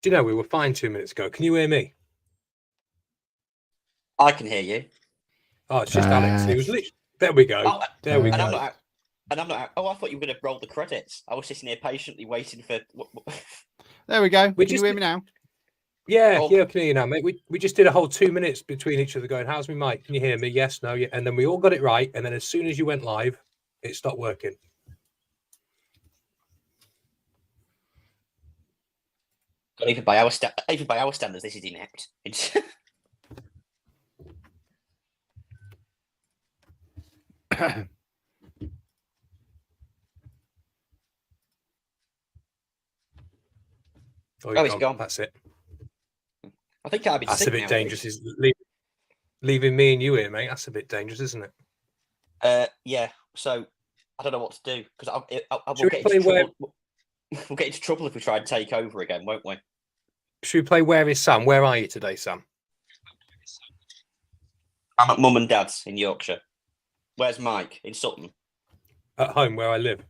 Do you know we were fine 2 minutes ago? Can you hear me? I can hear you. Oh, it's just Alex. He was literally... There we go. Oh, there we and go. I'm not out. Oh, I thought you were going to roll the credits. I was sitting here patiently waiting for. There we go. We Can you hear me now? Yeah, Oh. yeah, I can hear you now, mate. We just did a whole 2 minutes between each other going, how's me mic? Can you hear me? Yes, no, yeah. And then we all got it right. And then as soon as you went live, it stopped working. Even by our standards, this is inept. He's gone. That's it. I think I've been That's sick a bit now, dangerous. Is leaving me and you here, mate. That's a bit dangerous, isn't it? Yeah. So I don't know what to do because we'll get into trouble if we try and take over again, won't we? Should we play Where is Sam? Where are you today, Sam? I'm at Mum and Dad's in Yorkshire. Where's Mike? In Sutton. At home, where I live.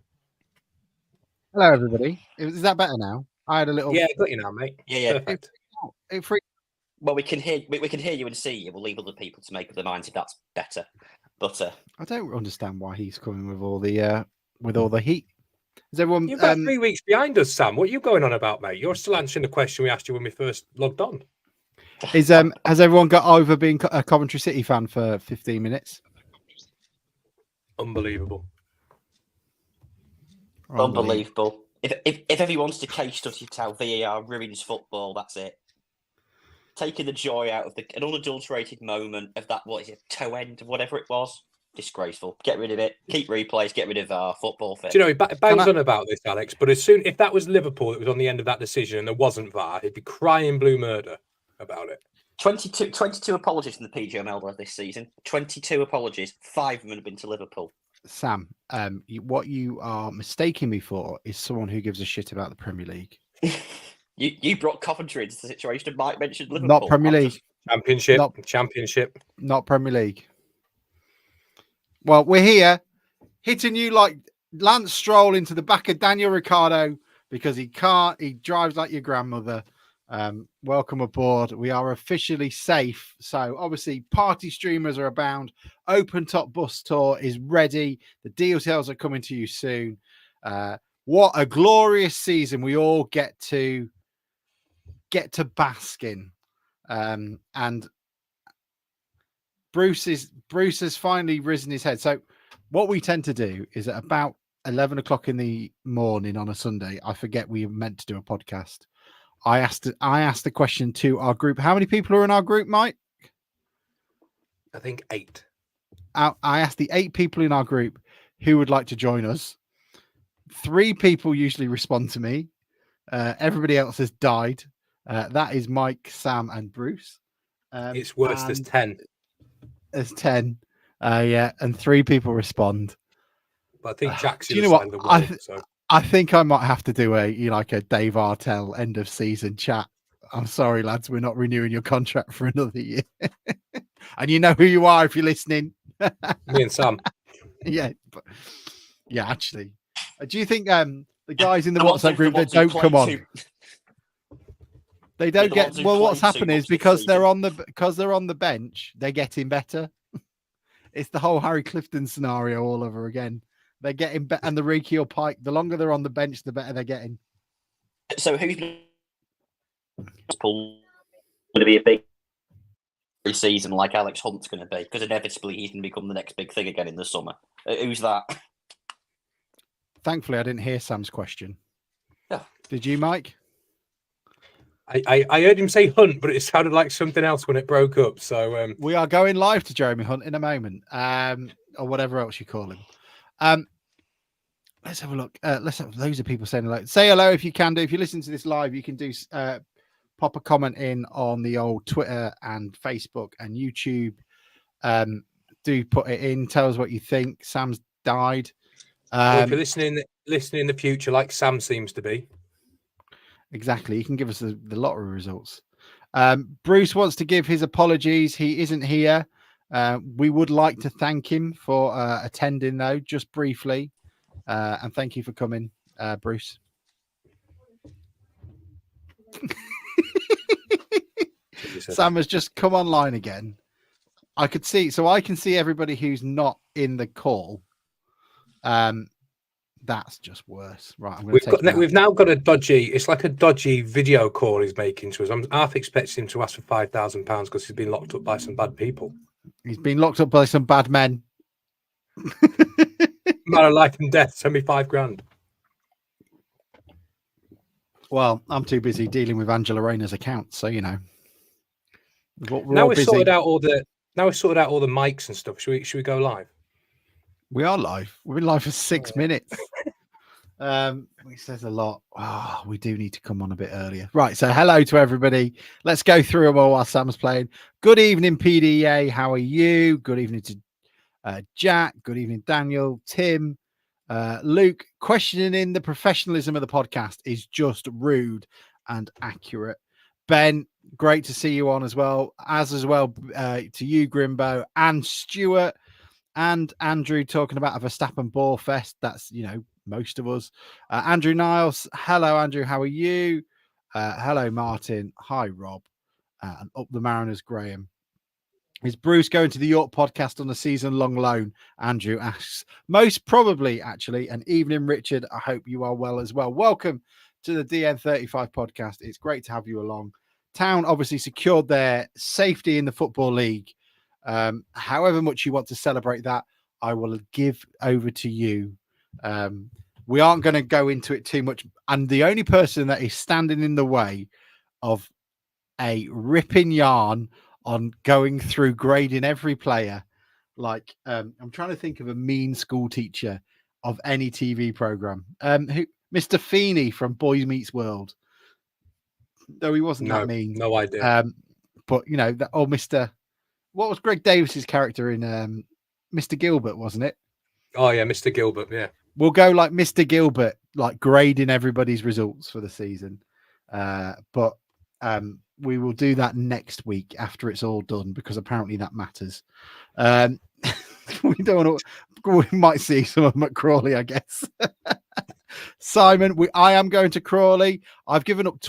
Hello, everybody. Is that better now? I had a little. Yeah, I got you now, mate. Yeah. Perfect. Well, we can hear you and see you. We'll leave other people to make up their minds if that's better. But I don't understand why he's coming with all the heat. Is everyone? You've got 3 weeks behind us, Sam. What are you going on about, mate? You're still answering the question we asked you when we first logged on. Has everyone got over being a Coventry City fan for 15 minutes? Unbelievable. Unbelievable. If everyone's to case study how VAR ruins football, that's it. Taking the joy out of an unadulterated moment of that, what is it, toe end, whatever it was. Disgraceful. Get rid of it. Keep replays. Get rid of VAR. Football fit. Do you know, he bangs on about this, Alex, but if that was Liverpool that was on the end of that decision and there wasn't VAR, he'd be crying blue murder about it. 22 apologies from the PGML this season. 22 apologies. 5 of them have been to Liverpool. Sam, what you are mistaking me for is someone who gives a shit about the Premier League. You brought Coventry into the situation. Mike mentioned Liverpool. Not Premier League. Championship. Not Premier League. Well, we're here hitting you like Lance Stroll into the back of Daniel Ricciardo because he drives like your grandmother. Welcome aboard. We are officially safe. So obviously party streamers are abound. Open Top Bus Tour is ready. The details are coming to you soon. What a glorious season we all get to bask in. And Bruce has finally risen his head. So what we tend to do is at about 11 o'clock in the morning on a Sunday, I forget we were meant to do a podcast. I asked the question to our group. How many people are in our group, Mike? I think 8. I asked the 8 people in our group who would like to join us. 3 people usually respond to me. Everybody else has died. That is Mike, Sam, and Bruce. It's worse. There's 10. There's 10. Yeah, and 3 people respond. But I think Jack's do you know what? the world, so. I think I might have to do a Dave Artell end of season chat. I'm sorry, lads, we're not renewing your contract for another year. And you know who you are if you're listening. Me and Sam. Yeah, actually. Do you think the guys in the WhatsApp group that don't come on? They don't get. Well, what's happened is because they're on the bench, they're getting better. It's the whole Harry Clifton scenario all over again. They're getting better, and the Ricky or Pike. The longer they're on the bench, the better they're getting. So who's going to be a big season like Alex Hunt's going to be? Because inevitably he's going to become the next big thing again in the summer. Who's that? Thankfully, I didn't hear Sam's question. Yeah. Did you, Mike? I heard him say Hunt, but it sounded like something else when it broke up. So we are going live to Jeremy Hunt in a moment, or whatever else you call him. Let's have a look. Let's have loads of people saying hello. Say hello if you can do. If you listen to this live, you can do pop a comment in on the old Twitter and Facebook and YouTube. Do put it in. Tell us what you think. Sam's died. Well, if you're listening in the future, like Sam seems to be. Exactly. You can give us the lottery results. Bruce wants to give his apologies. He isn't here. We would like to thank him for attending, though, just briefly. And thank you for coming, Bruce. he said. Sam has just come online again. I can see everybody who's not in the call. That's just worse. Right, I'm going to We've now got a dodgy. It's like a dodgy video call he's making to us. I'm half expecting him to ask for £5,000 because he's been locked up by some bad people. He's been locked up by some bad men. Matter of life and death. Send me $5,000. Well, I'm too busy dealing with Angela Rayner's account, so you know. Now we've sorted out all the mics and stuff. Should we go live? We are live. We've been live for 6 minutes. Which says a lot. Oh, we do need to come on a bit earlier. Right. So hello to everybody. Let's go through them all while Sam's playing. Good evening, PDA. How are you? Good evening to Jack. Good evening, Daniel, Tim, Luke. Questioning in the professionalism of the podcast is just rude and accurate. Ben, great to see you on as well. To you, Grimbo, and Stuart. And Andrew talking about a Verstappen ball fest. That's, most of us. Andrew Niles. Hello, Andrew. How are you? Hello, Martin. Hi, Rob. And up the Mariners, Graham. Is Bruce going to the York podcast on a season-long loan? Andrew asks. Most probably, actually. And evening, Richard. I hope you are well as well. Welcome to the DN35 podcast. It's great to have you along. Town obviously secured their safety in the Football League. However much you want to celebrate that, I will give over to you. We aren't going to go into it too much. And the only person that is standing in the way of a ripping yarn on going through grading every player, like I'm trying to think of a mean school teacher of any TV program. Mr. Feeney from Boys Meets World. Though he wasn't that mean. No idea. But Mr. What was Greg Davis's character in Mr. Gilbert, wasn't it? Oh, yeah, Mr. Gilbert, yeah. We'll go like Mr. Gilbert, like grading everybody's results for the season. But we will do that next week after it's all done, because apparently that matters. We don't want to, we might see some of them at Crawley, I guess. Simon, I am going to Crawley. I've given up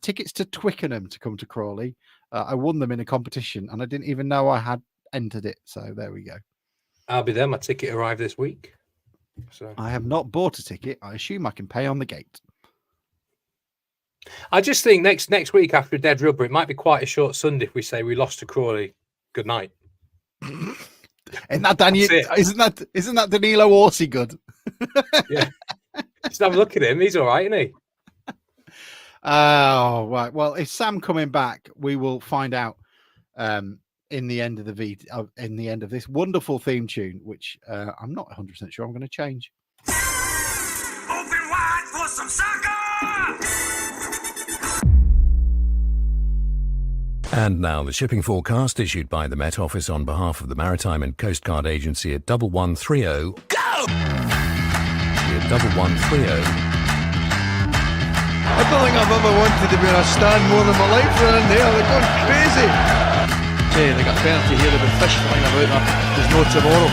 tickets to Twickenham to come to Crawley. I won them in a competition and I didn't even know I had entered it. So there we go. I'll be there. My ticket arrived this week. So I have not bought a ticket. I assume I can pay on the gate. I just think next week after a dead rubber, it might be quite a short Sunday if we say we lost to Crawley. Good night. Isn't that Danilo Orsi good? Yeah. Just have a look at him. He's all right, isn't he? Oh, right. Well, is Sam coming back? We will find out in the end of this wonderful theme tune, which I'm not 100% sure I'm going to change. Open wide for some soccer! And now the shipping forecast issued by the Met Office on behalf of the Maritime and Coast Guard Agency at 1130. Go! At 1130. I don't think I've ever wanted to be in a stand more than my life around there. They're going crazy. Hey, they got a penalty here. They've been fish flying about there. There's no tomorrow.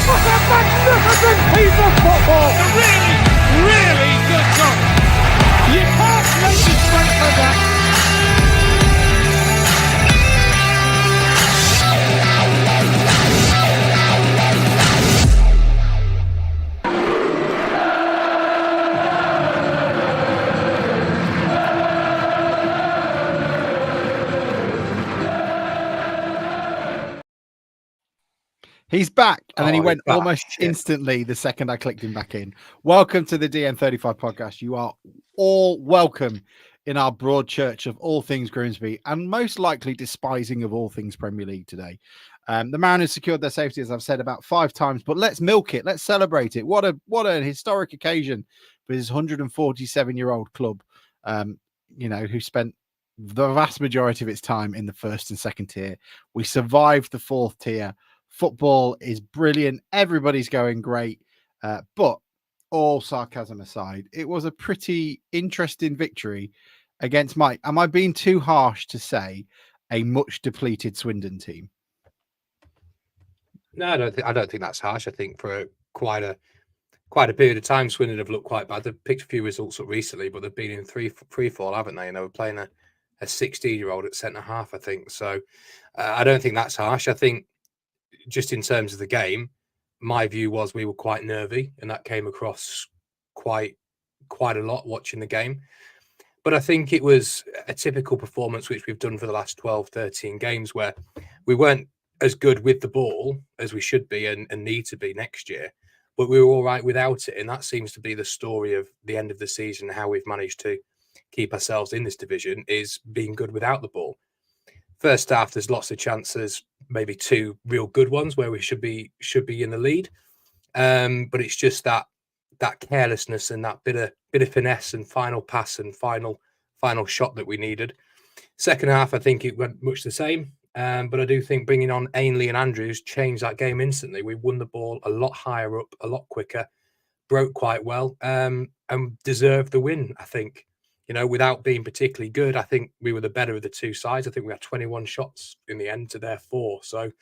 What a magnificent piece of football! A really, really good goal. You can't make it straight like that. He's back, and then he went back. almost instantly the second I clicked him back in. Welcome to the DN35 podcast. You are all welcome in our broad church of all things Grimsby, and most likely despising of all things Premier League today. The Mariners secured their safety, as I've said about 5 times, but let's milk it. Let's celebrate it. What an historic occasion for this 147-year-old club, who spent the vast majority of its time in the first and second tier. We survived the 4th tier. Football is brilliant. Everybody's going great. But all sarcasm aside, it was a pretty interesting victory against am I being too harsh to say a much depleted Swindon team? No, I don't think that's harsh. I think for quite a period of time, Swindon have looked quite bad. They've picked a few results up recently, but they've been in free fall, haven't they? And they were playing a 16-year-old at centre half, I think. So I don't think that's harsh. I think just in terms of the game, my view was we were quite nervy, and that came across quite a lot watching the game. But I think it was a typical performance which we've done for the last 12, 13 games, where we weren't as good with the ball as we should be and need to be next year, but we were all right without it. And that seems to be the story of the end of the season, how we've managed to keep ourselves in this division, is being good without the ball. First half, there's lots of chances, maybe 2 real good ones where we should be in the lead. But it's just that carelessness and that bit of finesse and final pass and final shot that we needed. Second half, I think it went much the same. But I do think bringing on Ainley and Andrews changed that game instantly. We won the ball a lot higher up, a lot quicker, broke quite well, and deserved the win, I think. Without being particularly good, I think we were the better of the two sides. I think we had 21 shots in the end to their 4. So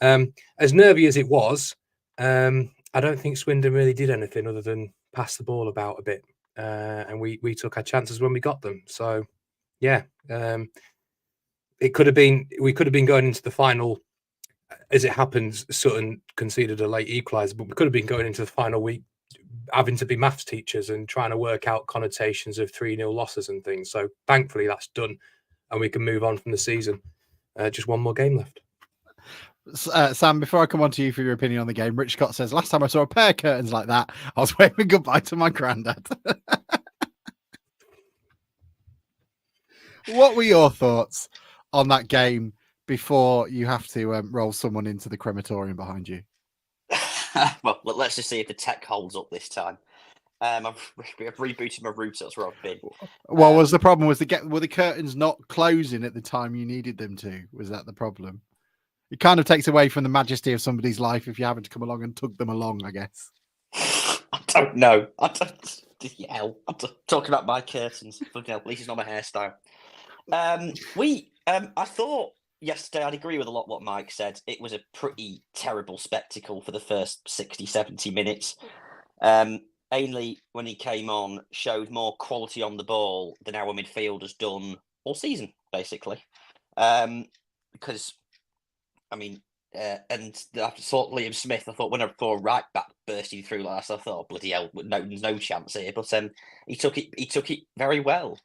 as nervy as it was, I don't think Swindon really did anything other than pass the ball about a bit. And we took our chances when we got them. So, yeah, we could have been going into the final. As it happens, Sutton conceded a late equaliser, but we could have been going into the final week having to be maths teachers and trying to work out connotations of 3-0 losses and things. So thankfully that's done and we can move on from the season. Just one more game left. Sam, before I come on to you for your opinion on the game, Rich Scott says, last time I saw a pair of curtains like that, I was waving goodbye to my granddad. What were your thoughts on that game before you have to roll someone into the crematorium behind you? Well, let's just see if the tech holds up this time. I've rebooted my router. That's where I've been. Well, was the problem were the curtains not closing at the time you needed them to? Was that the problem? It kind of takes away from the majesty of somebody's life if you happen to come along and tug them along, I guess. I don't know. I'm talking about my curtains. At least it's not my hairstyle. I thought yesterday, I'd agree with a lot what Mike said. It was a pretty terrible spectacle for the first 60, 70 minutes. Ainley, when he came on, showed more quality on the ball than our midfield has done all season, basically. Because, I mean, and I thought Liam Smith, when I saw right back bursting through last, I thought, oh, bloody hell, no chance here. But he took it very well.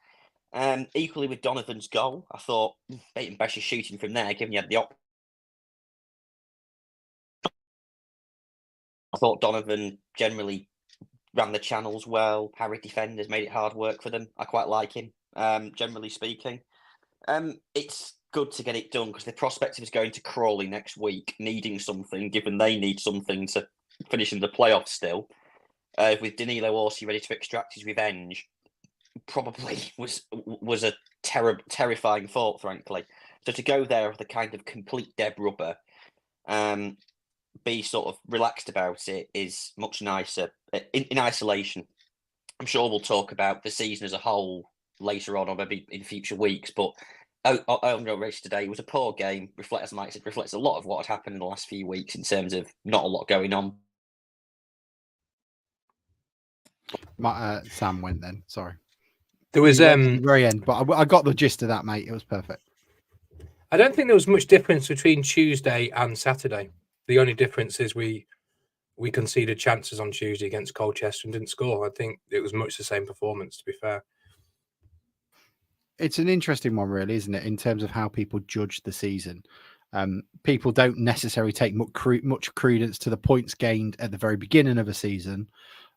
Equally with Donovan's goal, I thought Baton Besher's shooting from there, given you had the I thought Donovan generally ran the channels well. Harry defenders made it hard work for them. I quite like him, generally speaking. It's good to get it done because the prospect of us going to Crawley next week, needing something, given they need something to finish in the playoffs still, with Danilo Orsi ready to extract his revenge, probably was a terrifying thought, frankly. So to go there with a kind of complete dead rubber, be sort of relaxed about it is much nicer in isolation. I'm sure we'll talk about the season as a whole later on or maybe in future weeks, but on your race today was a poor game. Reflects a lot of what had happened in the last few weeks in terms of not a lot going on. Sam went then. Sorry. There was at the very end, but I got the gist of that, mate. It was perfect. I don't think there was much difference between Tuesday and Saturday. The only difference is we conceded chances on Tuesday against Colchester and didn't score. I think it was much the same performance, to be fair. It's an interesting one, really, isn't it, in terms of how people judge the season. People don't necessarily take much credence to the points gained at the very beginning of a season,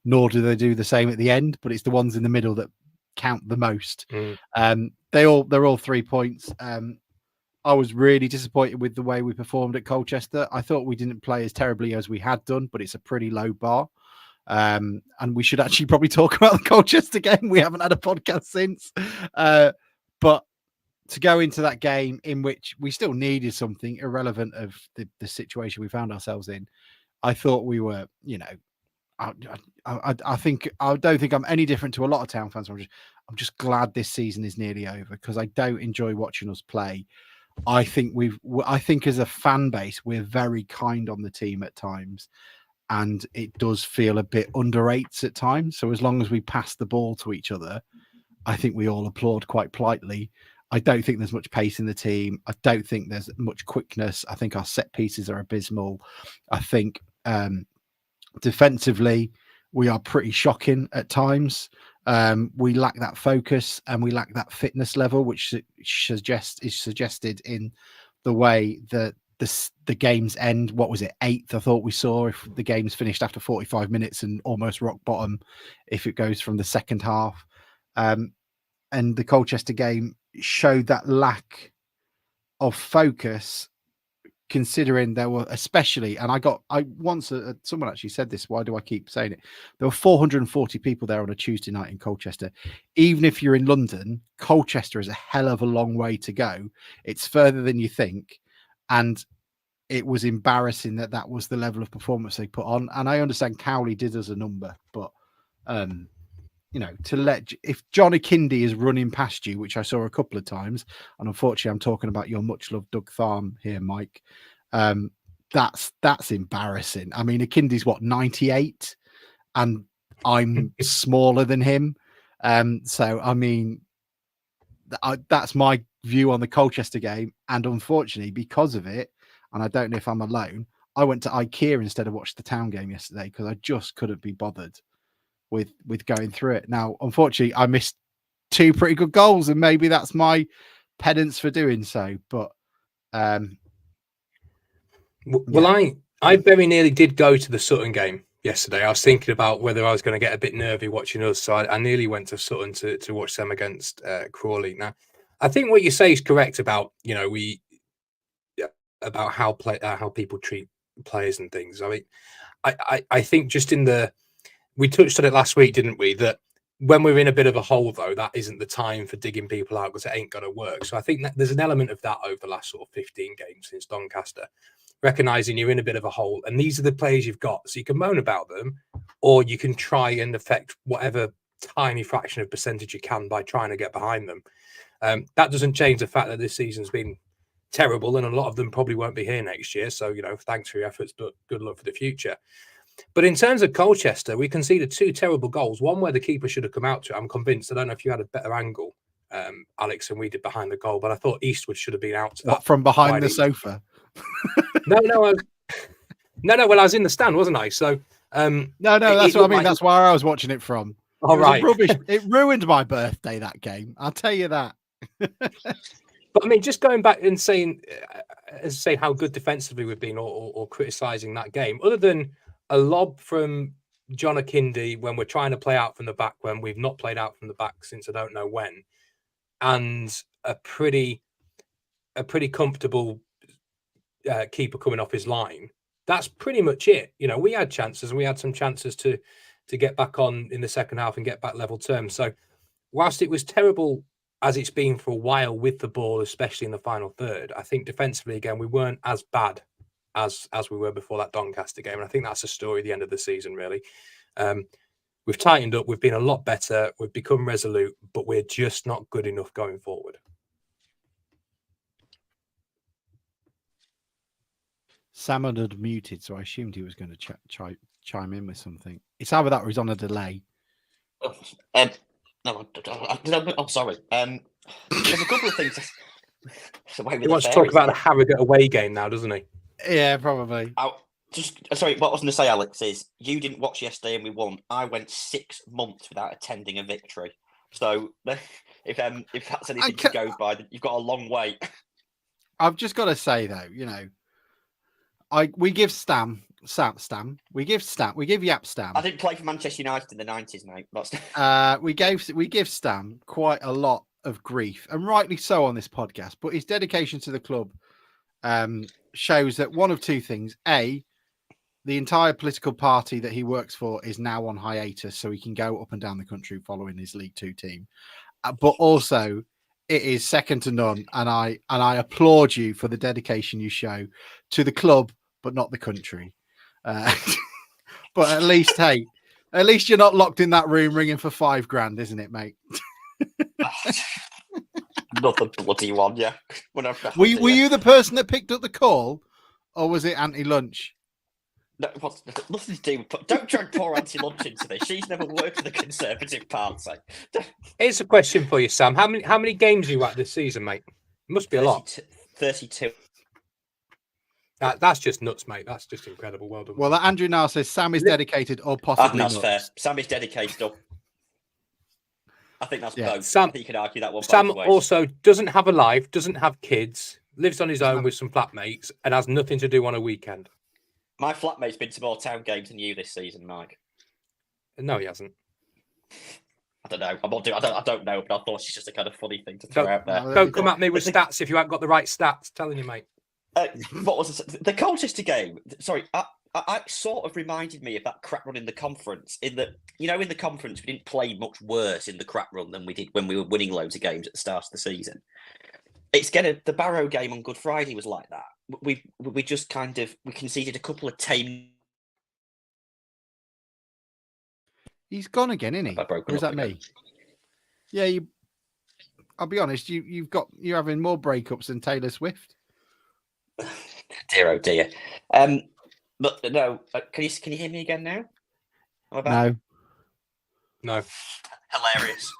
nor do they do the same at the end, but it's the ones in the middle that count the most. They're all 3 points. I was really disappointed with the way we performed at Colchester. I thought we didn't play as terribly as we had done, but it's a pretty low bar. And we should actually probably talk about the Colchester game. We haven't had a podcast since. But to go into that game in which we still needed something irrelevant of the situation we found ourselves in, I thought we were, I don't think I'm any different to a lot of Town fans. I'm just glad this season is nearly over because I don't enjoy watching us play. I think as a fan base, we're very kind on the team at times, and it does feel a bit underrated at times. So as long as we pass the ball to each other, I think we all applaud quite politely. I don't think there's much pace in the team. I don't think there's much quickness. I think our set pieces are abysmal. I think defensively, we are pretty shocking at times. We lack that focus and we lack that fitness level, which is suggested in the way that the games end. What was it, 8th? I thought we saw if the game's finished after 45 minutes and almost rock bottom if it goes from the second half. And the Colchester game showed that lack of focus, considering there were especially, and someone actually said this, why do I keep saying it? There were 440 people there on a Tuesday night in Colchester. Even if you're in London, Colchester is a hell of a long way to go. It's further than you think. And it was embarrassing that was the level of performance they put on. And I understand Cowley did us a number, but if John Akindi is running past you, which I saw a couple of times, and unfortunately I'm talking about your much loved Doug Tharm here, Mike, that's embarrassing. I mean, Akindi's 98 and I'm smaller than him. So I mean, that's my view on the Colchester game. And unfortunately, because of it, and I don't know if I'm alone, I went to IKEA instead of watched the Town game yesterday because I just couldn't be bothered with going through it. Now, unfortunately, I missed 2 pretty good goals, and maybe that's my penance for doing so. But I very nearly did go to the Sutton game yesterday. I was thinking about whether I was going to get a bit nervy watching us, so I nearly went to Sutton to watch them against Crawley. Now, I think what you say is correct about about how people treat players and things. I mean, I think just we touched on it last week, didn't we? That when we're in a bit of a hole, though, that isn't the time for digging people out because it ain't going to work. So I think that there's an element of that over the last sort of 15 games since Doncaster, recognizing you're in a bit of a hole and these are the players you've got. So you can moan about them or you can try and affect whatever tiny fraction of percentage you can by trying to get behind them. That doesn't change the fact that this season's been terrible and a lot of them probably won't be here next year. So, thanks for your efforts, but good luck for the future. But in terms of Colchester, we conceded 2 terrible goals. One where the keeper should have come out to it. I'm convinced. I don't know if you had a better angle, Alex, than we did behind the goal, but I thought Eastwood should have been out to that. From behind the sofa? No. Well, I was in the stand, wasn't I? So no, that's what I mean. That's where I was watching it from. All right. Rubbish. It ruined my birthday, that game. I'll tell you that. But I mean, just going back and saying how good defensively we've been, or criticising that game, other than a lob from John Akindi when we're trying to play out from the back when we've not played out from the back since I don't know when, and a pretty comfortable keeper coming off his line. That's pretty much it. We had chances and we had some chances to get back on in the second half and get back level terms. So whilst it was terrible as it's been for a while with the ball, especially in the final third, I think defensively, again, we weren't as bad as we were before that Doncaster game. And I think that's the story at the end of the season, really. We've tightened up. We've been a lot better. We've become resolute, but we're just not good enough going forward. Sam had muted, so I assumed he was going to chime in with something. It's either that or he's on a delay. No, I'm sorry. There's a couple of things. He wants to talk about the Harrogate away game now, doesn't he? Yeah, probably. Sorry, what I was going to say, Alex, is you didn't watch yesterday and we won. I went 6 months without attending a victory. So if that's anything to go by, then you've got a long wait. I've just got to say though, we give we give Yap Stam. I didn't play for Manchester United in the 90s, mate. We give Stam quite a lot of grief, and rightly so on this podcast. But his dedication to the club shows that one of two things: A, the entire political party that he works for is now on hiatus, so he can go up and down the country following his League Two team. But also, it is second to none, and I applaud you for the dedication you show to the club, but not the country. But at least, hey, at least you're not locked in that room ringing for $5,000, isn't it, mate? Not the bloody one, yeah. Were you the person that picked up the call, or was it anti-lunch? No, nothing to do with. Don't drag poor Auntie Lunch into this. She's never worked for the Conservative Party. Here's a question for you, Sam. How many games are you at this season, mate? It must be a lot. 32. That's just nuts, mate. That's just incredible. Well done. Well, Andrew now says Sam is dedicated or I possibly think that's not. fair. Sam is dedicated up. I think that's both. Sam, I think you can argue that one. Sam both ways. also doesn't have a life, doesn't have kids, lives on his own with some flatmates, and has nothing to do on a weekend. My flatmate's been to more town games than you this season, Mike. No, he hasn't. I don't know. I don't know, but I thought it's just a kind of funny thing to throw out there. Don't come at me with stats if you haven't got the right stats. Telling you, mate. What was the Colchester game? Sorry, I sort of reminded me of that crap run in the conference. In the conference, we didn't play much worse in the crap run than we did when we were winning loads of games at the start of the season. The Barrow game on Good Friday was like that. We just kind of conceded a couple of tame. He's gone again, isn't he? Or is that me? Yeah, I'll be honest. You're having more breakups than Taylor Swift. Dear oh dear. But no, can you hear me again now? No. Hilarious.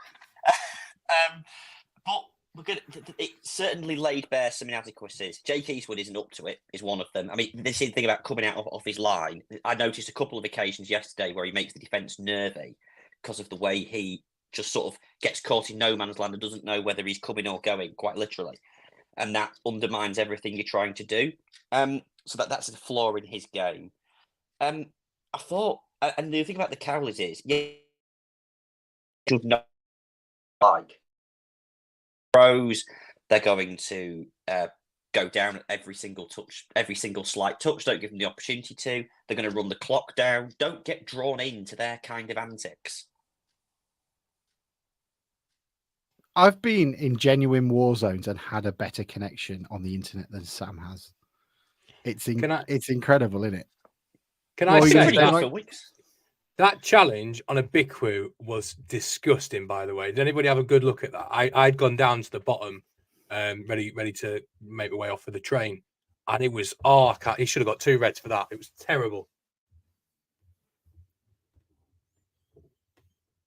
But it certainly laid bare some inadequacies. Jake Eastwood isn't up to it, is one of them. I mean, this thing about coming out off his line, I noticed a couple of occasions yesterday where he makes the defence nervy because of the way he just sort of gets caught in no man's land and doesn't know whether he's coming or going, quite literally. And that undermines everything you're trying to do. So that's a flaw in his game. I thought, and the thing about the Cowleys is, should know, like, pros, they're going to go down at every single touch, every single slight touch. Don't give them the opportunity to. They're going to run the clock down. Don't get drawn into their kind of antics. I've been in genuine war zones and had a better connection on the internet than Sam has. It's incredible, isn't it? Can I say that, that challenge on a Bickwoo was disgusting, by the way. Did anybody have a good look at that? I'd gone down to the bottom, ready to make my way off of the train. And it was, he should have got 2 reds for that. It was terrible.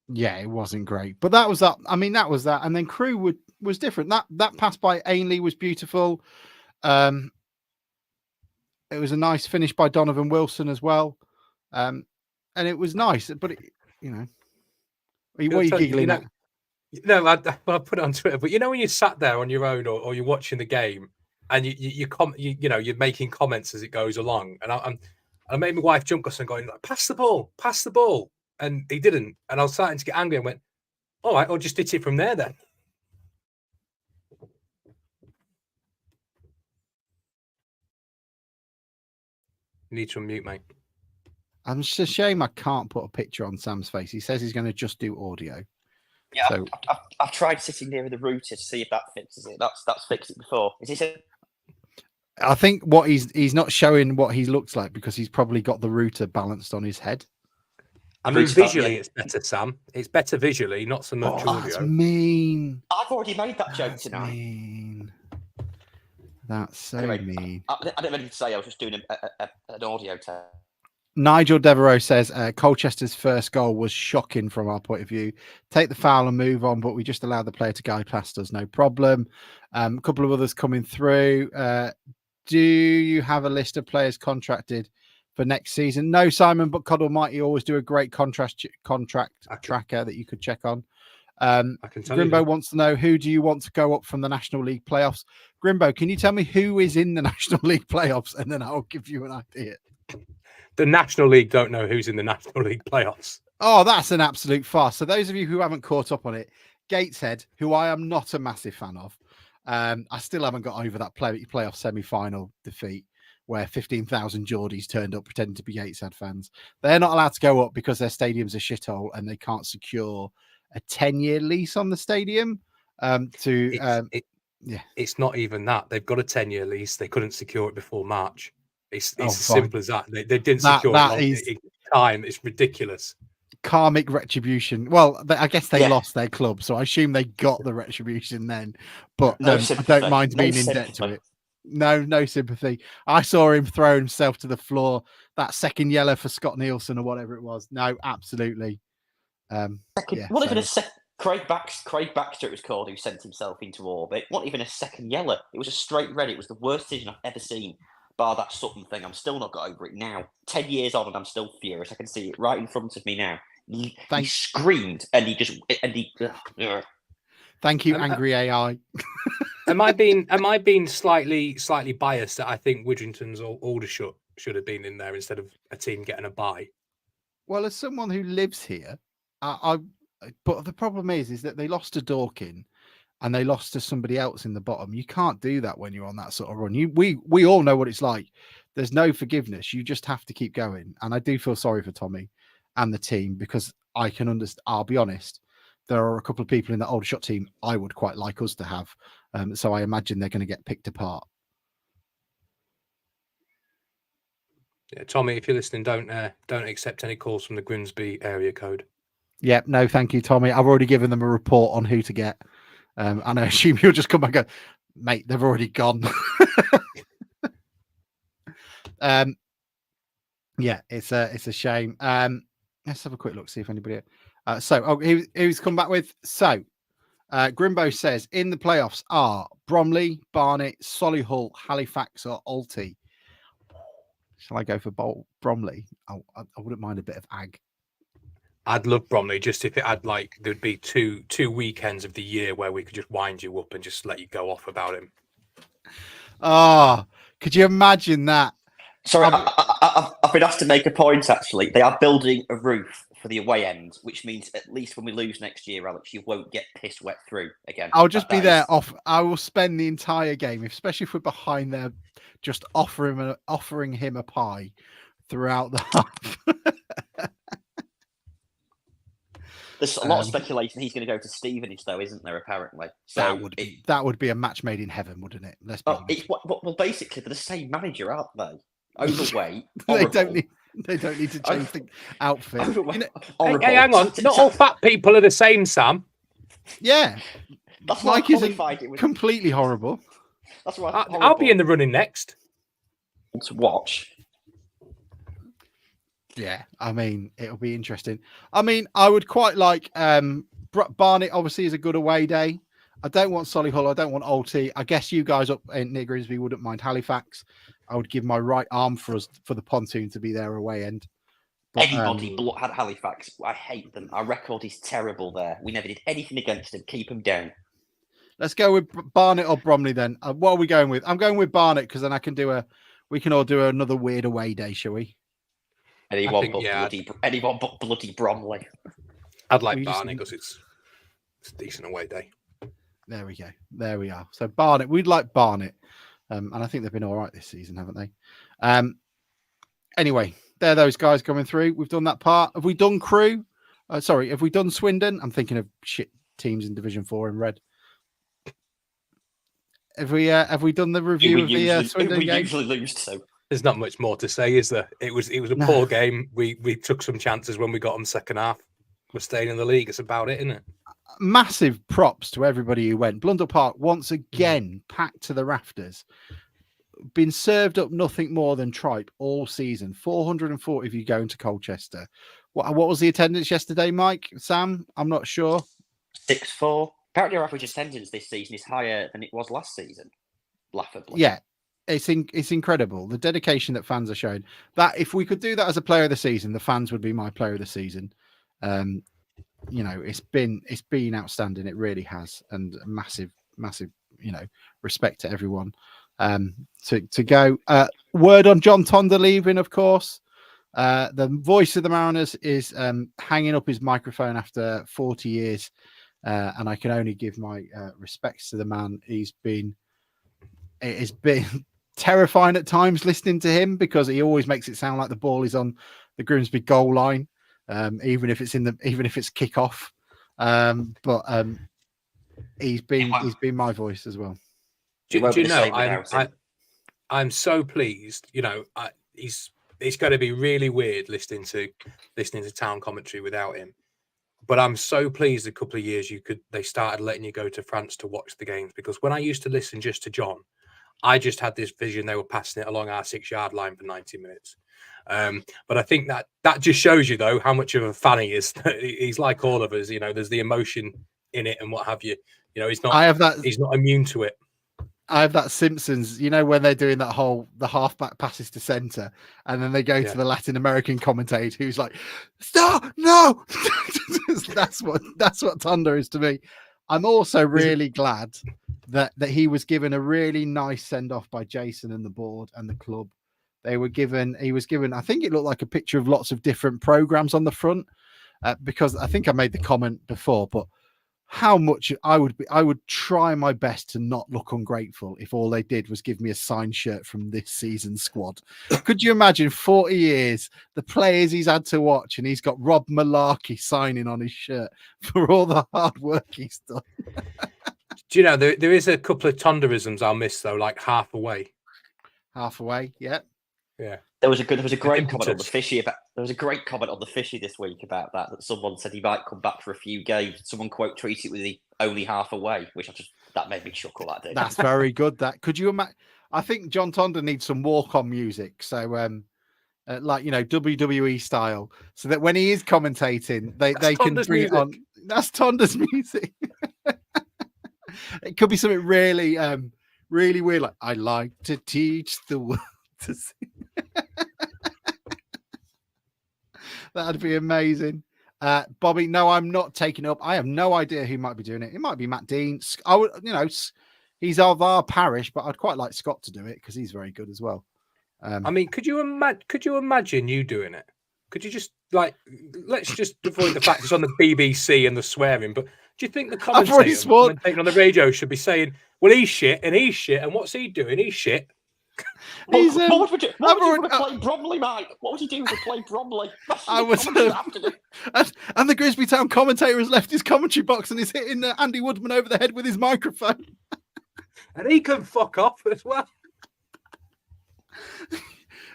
Yeah, it wasn't great. But that was that. I mean, that was that. And then Crewe was different. That pass by Ainley was beautiful. It was a nice finish by Donovan Wilson as well. And it was nice. But, what are you giggling at? No, I put it on Twitter. But when you sat there on your own or you're watching the game and you're making comments as it goes along. And I made my wife jump us and going, pass the ball. And he didn't. And I was starting to get angry and went, all right, I'll just hit it from there then. You need to unmute, mate. I'm just a shame I can't put a picture on Sam's face. He says he's going to just do audio. Yeah, so, I've tried sitting near the router to see if that fixes it. That's fixed it before. Is it? I think what he's not showing what he looks like because he's probably got the router balanced on his head. I mean, visually, it's better, Sam. It's better visually, not so much audio. That's mean. I've already made that joke tonight. Mean. That's so mean. I didn't have anything to say. I was just doing an audio test. Nigel Devereaux says Colchester's first goal was shocking from our point of view. Take the foul and move on, but we just allowed the player to go past us, no problem. A couple of others coming through. Do you have a list of players contracted for next season? No, Simon, but Cod Almighty always do a great contract tracker that you could check on. Grimbo wants to know, who do you want to go up from the National League playoffs? Grimbo, can you tell me who is in the National League playoffs? And then I'll give you an idea. The National League don't know who's in the National League playoffs. Oh, that's an absolute farce. So those of you who haven't caught up on it, Gateshead, who I am not a massive fan of, I still haven't got over that playoff semi-final defeat where 15,000 Geordies turned up pretending to be Gateshead fans. They're not allowed to go up because their stadium's a shithole and they can't secure a 10-year lease on the stadium. It's not even that. They've got a 10-year lease. They couldn't secure it before March. It's as simple as that. They didn't secure it in time. It's ridiculous. Karmic retribution. Well, I guess they lost their club, so I assume they got the retribution then. But I don't mind being in debt to it. No sympathy. I saw him throw himself to the floor. That second yellow for Scott Nielsen or whatever it was. No, absolutely. What even a Craig Baxter, it was called, who sent himself into orbit. What even a second yellow? It was a straight red. It was the worst decision I've ever seen. Bar that Sutton thing, I'm still not got over it now. 10 years on, and I'm still furious. I can see it right in front of me now. He screamed, and he. Thank you, angry AI. Am I being slightly biased that I think Widrington's Aldershot should have been in there instead of a team getting a bye? Well, as someone who lives here, but the problem is that they lost to Dorking and they lost to somebody else in the bottom. You can't do that when you're on that sort of run. We all know what it's like. There's no forgiveness. You just have to keep going. And I do feel sorry for Tommy and the team because I can understand. I'll be honest. There are a couple of people in the Aldershot team I would quite like us to have. So I imagine they're going to get picked apart. Yeah, Tommy, if you're listening, don't accept any calls from the Grimsby area code. Yeah, no, thank you, Tommy. I've already given them a report on who to get. And I assume you'll just come back and go, mate, they've already gone. Yeah, it's a shame. Let's have a quick look, see if anybody. Who's come back with? So, Grimbo says in the playoffs are Bromley, Barnet, Solihull, Halifax, or Alty. Shall I go for Bromley? I wouldn't mind a bit of ag. I'd love Bromley just if it had there'd be two weekends of the year where we could just wind you up and just let you go off about him. Could you imagine that? Sorry, I've been asked to make a point, actually. They are building a roof for the away end, which means at least when we lose next year, Alex, you won't get piss wet through again. I'll just be there off. I will spend the entire game, especially if we're behind there, just offering him a pie throughout the half. There's a lot of speculation he's going to go to Stevenage, though, isn't there? Apparently, so that would be a match made in heaven, wouldn't it? Well, basically, they're the same manager, aren't they? Overweight. They don't need to change the outfit. Hey, hang on! Not all fat people are the same, Sam. Yeah, that's Mike isn't completely horrible. That's right. I'll be in the running next. To watch. Yeah, I mean, it'll be interesting. I mean, I would quite like Barnet, obviously, is a good away day. I don't want Solihull. I don't want Alty. I guess you guys up near Grimsby wouldn't mind Halifax. I would give my right arm for the pontoon to be their away end. But, anybody had Halifax. I hate them. Our record is terrible there. We never did anything against them. Keep them down. Let's go with Barnet or Bromley then. What are we going with? I'm going with Barnet because then we can all do another weird away day, shall we? Anyone but bloody Bromley. I'd like Barnet because it's a decent away day. There we go. There we are. So Barnet, we'd like Barnet. And I think they've been all right this season, haven't they? Anyway, they're those guys coming through. We've done that part. Have we done Crewe? Have we done Swindon? I'm thinking of shit teams in Division 4 in red. Have we done the review of the Swindon game? We usually lose, so. There's not much more to say, is there? It was a poor game. We took some chances when we got them second half. We're staying in the league. It's about it, isn't it? Massive props to everybody who went. Blundell Park once again packed to the rafters. Been served up nothing more than tripe all season. 440 of you going to Colchester. What was the attendance yesterday, Mike? Sam? I'm not sure. 6-4. Apparently, our average attendance this season is higher than it was last season. Laughably. Yeah. It's incredible, the dedication that fans are showing. That if we could do that as a player of the season, the fans would be my player of the season. It's been outstanding. It really has, and massive, respect to everyone. To go. Word on John Tundra leaving, of course. The voice of the Mariners is hanging up his microphone after 40 years, and I can only give my respects to the man. It has been terrifying at times listening to him because he always makes it sound like the ball is on the Grimsby goal line, even if it's kickoff. But he's been my voice as well. Do you know? I'm so pleased. It's going to be really weird listening to town commentary without him. But I'm so pleased a couple of years they started letting you go to France to watch the games, because when I used to listen just to John, I just had this vision they were passing it along our 6-yard line for 90 minutes. But I think that just shows you, though, how much of a fan he is. He's like all of us, there's the emotion in it and what have you. He's not immune to it. I have that Simpsons, when they're doing that the halfback passes to center, and then they go to the Latin American commentator who's like, "Stop, no!" That's what Tundra is to me. I'm also really glad that he was given a really nice send off by Jason and the board and the club. He was given, I think it looked like a picture of lots of different programs on the front, because I think I made the comment before, but how much I would try my best to not look ungrateful if all they did was give me a signed shirt from this season's squad. Could you imagine 40 years, the players he's had to watch, and he's got Rob Malarkey signing on his shirt for all the hard work he's done? Do you know, there is a couple of Tundrisms I'll miss, though, like half away. Half away, yeah. Yeah. There was a great comment on the Fishy this week about that someone said he might come back for a few games. Someone quote tweeted with the only half away, which that made me chuckle that day. That's very good. That could you imagine? I think John Tundra needs some walk-on music. So like WWE style, so that when he is commentating, they can bring it on. That's Tundra's music. It could be something really really weird, like I like to teach the world to sing. That'd be amazing. Bobby, no, I'm not taking it up. I have no idea who might be doing it. It might be Matt Dean. I would, he's of our parish, but I'd quite like Scott to do it because he's very good as well. I mean, could you imagine you doing it? Could you just let's just avoid the fact it's on the BBC and the swearing, but do you think the commentator on the radio should be saying, well, he's shit, and what's he doing? He's shit. What would you play Bromley, mate? What would you do to play Bromley? And the Grimsby Town commentator has left his commentary box and is hitting Andy Woodman over the head with his microphone. And he can fuck off as well.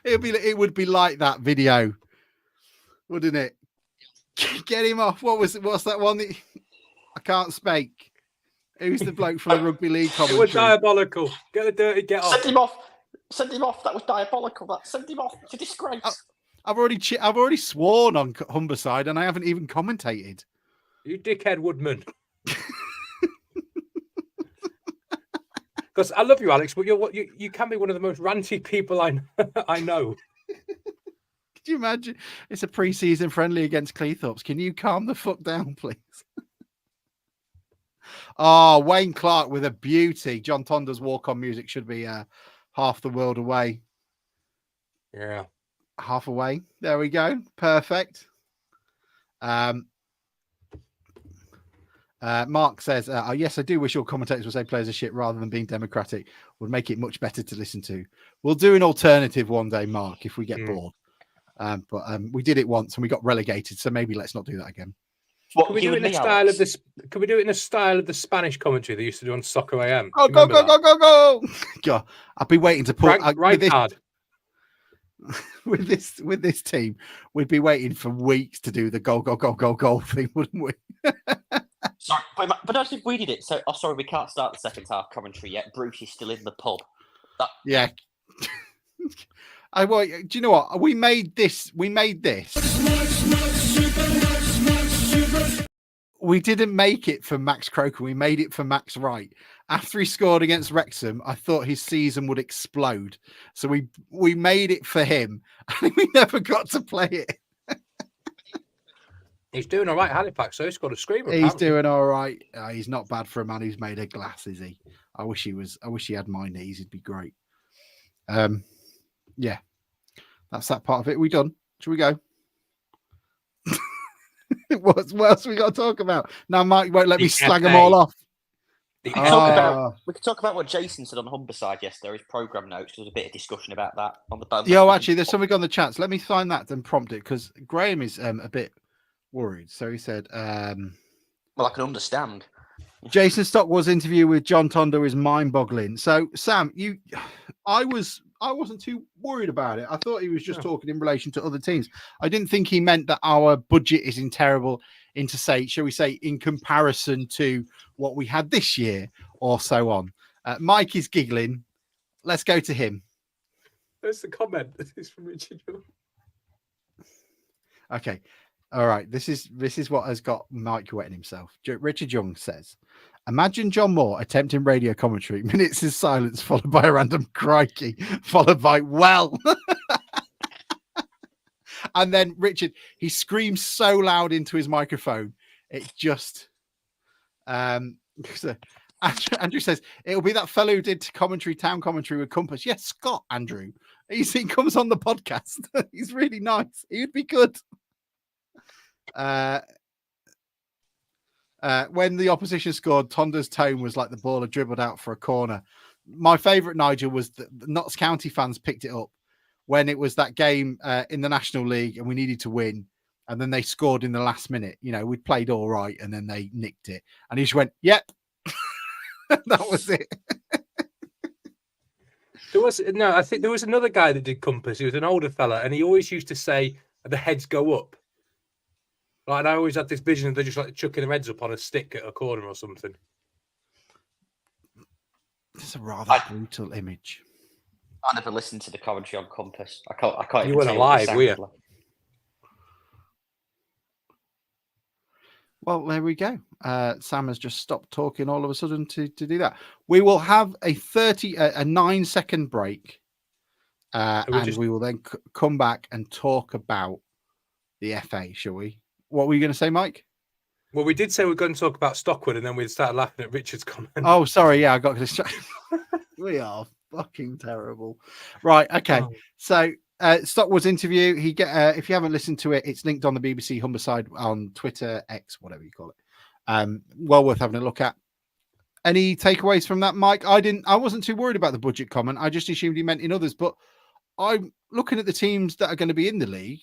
It would be like that video, wouldn't it? Get him off. What's that one? I can't speak. Who's the bloke from the rugby league commentary? It was diabolical. Get off. Send him off. That was diabolical. Send him off. It's a disgrace. I've already sworn on Humberside, and I haven't even commentated. You dickhead Woodman. Because I love you, Alex, but you can be one of the most ranty people I know. Could you imagine? It's a pre-season friendly against Cleethorpes. Can you calm the fuck down, please? Oh, Wayne Clark with a beauty. John Tundra's walk-on music should be Half the World Away. Yeah. Half away. There we go. Perfect. Mark says, yes, I do wish all commentators would say players are shit rather than being democratic. Would make it much better to listen to. We'll do an alternative one day, Mark, if we get bored. But we did it once and we got relegated, so maybe let's not do that again. Can we do it in a style of this? Can we do it in a style of the Spanish commentary they used to do on Soccer AM? Oh, go! God, I'll be waiting to put hard. With this team, we'd be waiting for weeks to do the goal thing, wouldn't we? Sorry, but actually we did it. So, sorry, we can't start the second half commentary yet. Bruce is still in the pub. Yeah. Do you know what? We made this. We didn't make it for Max Croker. We made it for Max Wright. After he scored against Wrexham, I thought his season would explode. So we made it for him. And we never got to play it. He's doing all right, Halifax. So he's got a screamer. He's doing all right. He's not bad for a man who's made of glass, is he? I wish he had my knees. He'd be great. Yeah. That's that part of it. We done? Should we go? What else we got to talk about? Now, Mike won't let me slag them all off. We could talk about what Jason said on Humberside yesterday, his programme notes. There was a bit of discussion about that on the bone. Yeah, actually, there's something on the chats. Let me find that and prompt it because Graham is a bit worried. So he said, well, I can understand. Jason Stockwell's interview with John Tundra is mind-boggling. So, Sam, I wasn't too worried about it. I thought he was just talking in relation to other teams. I didn't think he meant that our budget is shall we say, in comparison to what we had this year or so on. Mike is giggling. let's go to him. There's the comment. This is from Richard. Okay. All right. This is what has got Mike wetting himself. Richard Young says, imagine John Moore attempting radio commentary. Minutes of silence followed by a random crikey, followed by well. And then Richard, he screams so loud into his microphone. It just so Andrew says it'll be that fellow who did town commentary with Compass. Yes, Scott Andrew. He comes on the podcast. He's really nice. He would be good. When the opposition scored, Tundra's tone was like the ball had dribbled out for a corner. My favourite, Nigel, was the Notts County fans picked it up when it was that game in the National League and we needed to win. And then they scored in the last minute. You know, we'd played all right and then they nicked it. And he just went, yep. That was it. I think there was another guy that did Compass. He was an older fella and he always used to say, the heads go up. Like, I always had this vision of they're just like chucking their heads up on a stick at a corner or something. It's a rather brutal image. I never listened to the commentary on Compass. I can't. You weren't alive, were you? Like. Well, there we go. Sam has just stopped talking all of a sudden to do that. We will have a 9-second break, and we will then come back and talk about the FA. Shall we? What were you going to say, Mike? Well, we did say we were going to talk about Stockwood, and then we'd start laughing at Richard's comment. Oh, sorry. Yeah, I got distracted. We are fucking terrible. Right. Okay. Oh. So Stockwood's interview. If you haven't listened to it, it's linked on the BBC Humberside on Twitter, X, whatever you call it. Well worth having a look at. Any takeaways from that, Mike? I wasn't too worried about the budget comment. I just assumed he meant in others. But I'm looking at the teams that are going to be in the league.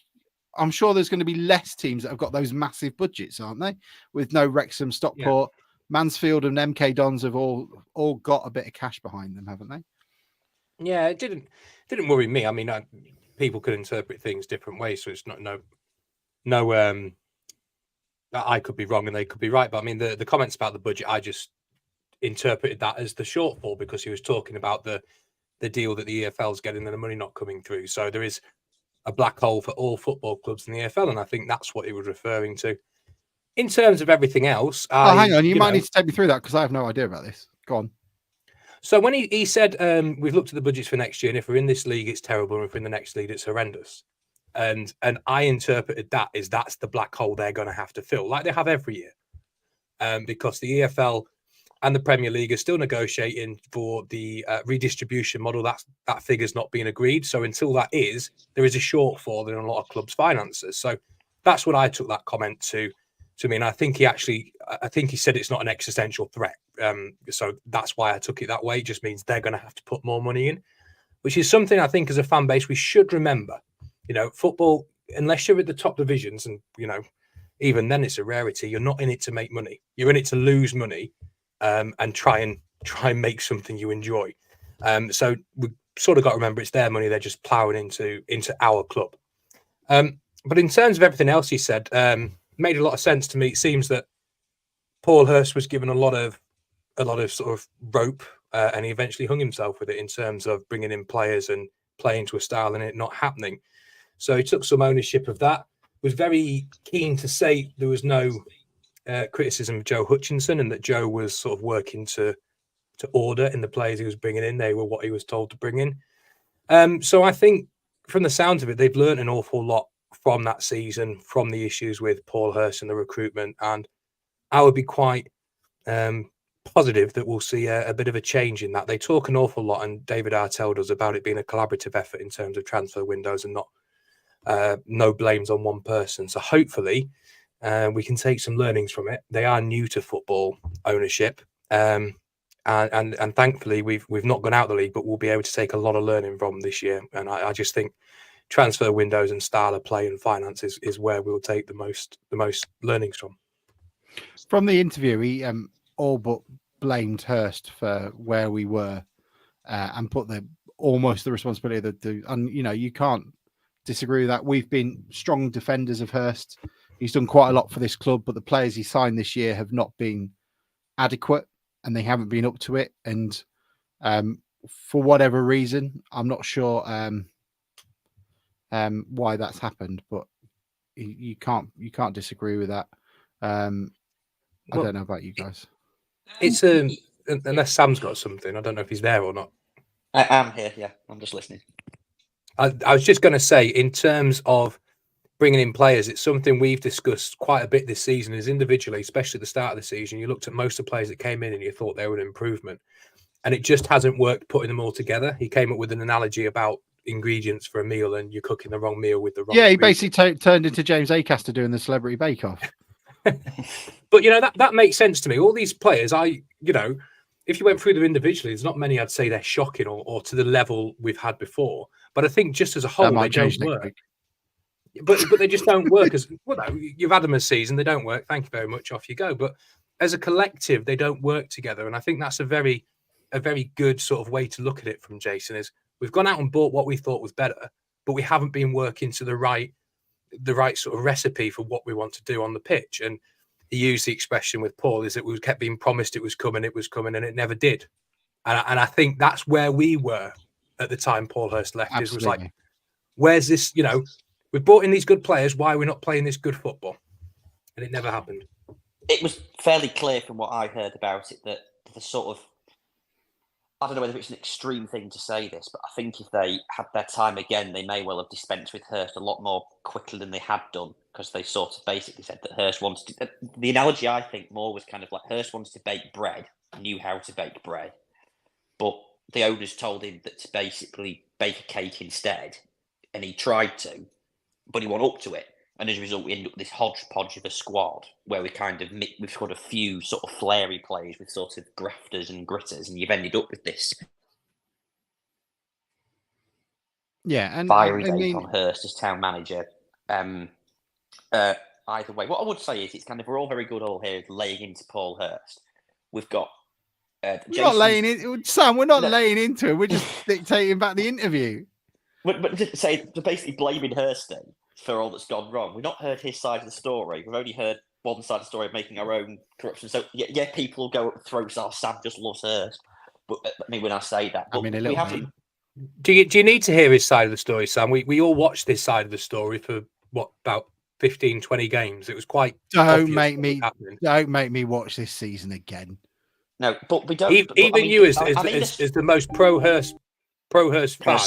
I'm sure there's going to be less teams that have got those massive budgets, aren't they? With no Wrexham, Stockport, Mansfield, and MK Dons have all got a bit of cash behind them, haven't they? Yeah, it didn't worry me. I mean, people could interpret things different ways, so it's not no. I could be wrong and they could be right, but I mean the comments about the budget, I just interpreted that as the shortfall because he was talking about the deal that the EFL's getting and the money not coming through. So there is a black hole for all football clubs in the EFL, and I think that's what he was referring to. In terms of everything else, hang on, you might need to take me through that because I have no idea about this. Go on. So when he said we've looked at the budgets for next year, and if we're in this league, it's terrible, and if we're in the next league, it's horrendous. And I interpreted that as that's the black hole they're going to have to fill, like they have every year, because the EFL and the Premier League are still negotiating for the redistribution model. That figure's not being agreed. So until that is, there is a shortfall in a lot of clubs' finances. So that's what I took that comment to mean. I think he said it's not an existential threat. So that's why I took it that way. It just means they're going to have to put more money in, which is something I think as a fan base we should remember. You know, football, unless you're at the top divisions, and you know, even then it's a rarity. You're not in it to make money. You're in it to lose money, and try and make something you enjoy. So we sort of got to remember it's their money. They're just ploughing into our club. But in terms of everything else he said, made a lot of sense to me. It seems that Paul Hurst was given a lot of sort of rope, and he eventually hung himself with it in terms of bringing in players and playing to a style and it not happening. So he took some ownership of that. Was very keen to say there was no criticism of Joe Hutchinson and that Joe was sort of working to order in the players he was bringing in. They were what he was told to bring in. So I think from the sounds of it, they've learned an awful lot from that season, from the issues with Paul Hurst and the recruitment. And I would be quite positive that we'll see a bit of a change in that. They talk an awful lot, and David Artell does, about it being a collaborative effort in terms of transfer windows and not no blames on one person. So hopefully we can take some learnings from it. They are new to football ownership, and thankfully we've not gone out the league, but we'll be able to take a lot of learning from this year. And I just think transfer windows and style of play and finance is where we'll take the most learnings from. From the interview, he all but blamed Hurst for where we were, and put almost the responsibility of and you know, you can't disagree with that. We've been strong defenders of Hurst. He's done quite a lot for this club, but the players he signed this year have not been adequate and they haven't been up to it. And for whatever reason. I'm not sure why that's happened, but you can't disagree with that. I don't know about you guys. It's unless Sam's got something. I don't know if he's there or not. I am here. Yeah, I'm just listening. I was just going to say, in terms of bringing in players, it's something we've discussed quite a bit this season. Is individually, especially at the start of the season, you looked at most of the players that came in and you thought they were an improvement, and it just hasn't worked putting them all together. He came up with an analogy about ingredients for a meal, and you're cooking the wrong meal with the wrong. Yeah, he basically turned into James Acaster doing the Celebrity Bake Off. But that makes sense to me. All these players, if you went through them individually, there's not many I'd say they're shocking or to the level we've had before. But I think just as a whole, they don't work. But they just don't work as well. You've had them a season, they don't work. Thank you very much. Off you go. But as a collective, they don't work together. And I think that's a very good sort of way to look at it from Jason. Is we've gone out and bought what we thought was better, but we haven't been working to the right sort of recipe for what we want to do on the pitch. And he used the expression with Paul is that we kept being promised it was coming, and it never did. And I think that's where we were at the time Paul Hurst left. It was like, where's this? We've brought in these good players. Why are we not playing this good football? And it never happened. It was fairly clear from what I heard about it that the sort of, I don't know whether it's an extreme thing to say this, but I think if they had their time again, they may well have dispensed with Hurst a lot more quickly than they had done, because they sort of basically said that Hurst wanted to. The analogy I think more was kind of like Hurst wanted to bake bread, knew how to bake bread, but the owners told him that to basically bake a cake instead, and he tried to, but he went up to it. And as a result, we ended up with this hodgepodge of a squad where we've got a few sort of flary players with sort of grafters and gritters, and you've ended up with this fiery take on Hurst as town manager. Either way, what I would say is it's kind of, we're all very good all here laying into Paul Hurst. We've got we're not laying in, Sam. We're not laying into it. We're just dictating back the interview. But to say, they're basically blaming Hurst for all that's gone wrong. We've not heard his side of the story. We've only heard one side of the story of making our own corruption. So yeah, people will go throw Sam just loves Hurst. But I mean, when I say that, I mean, a little bit. Do you need to hear his side of the story, Sam? We all watched this side of the story for about 15, 20 games. It was quite. Don't make me watch this season again. No, but we don't. Even you, as the most pro Hurst fan,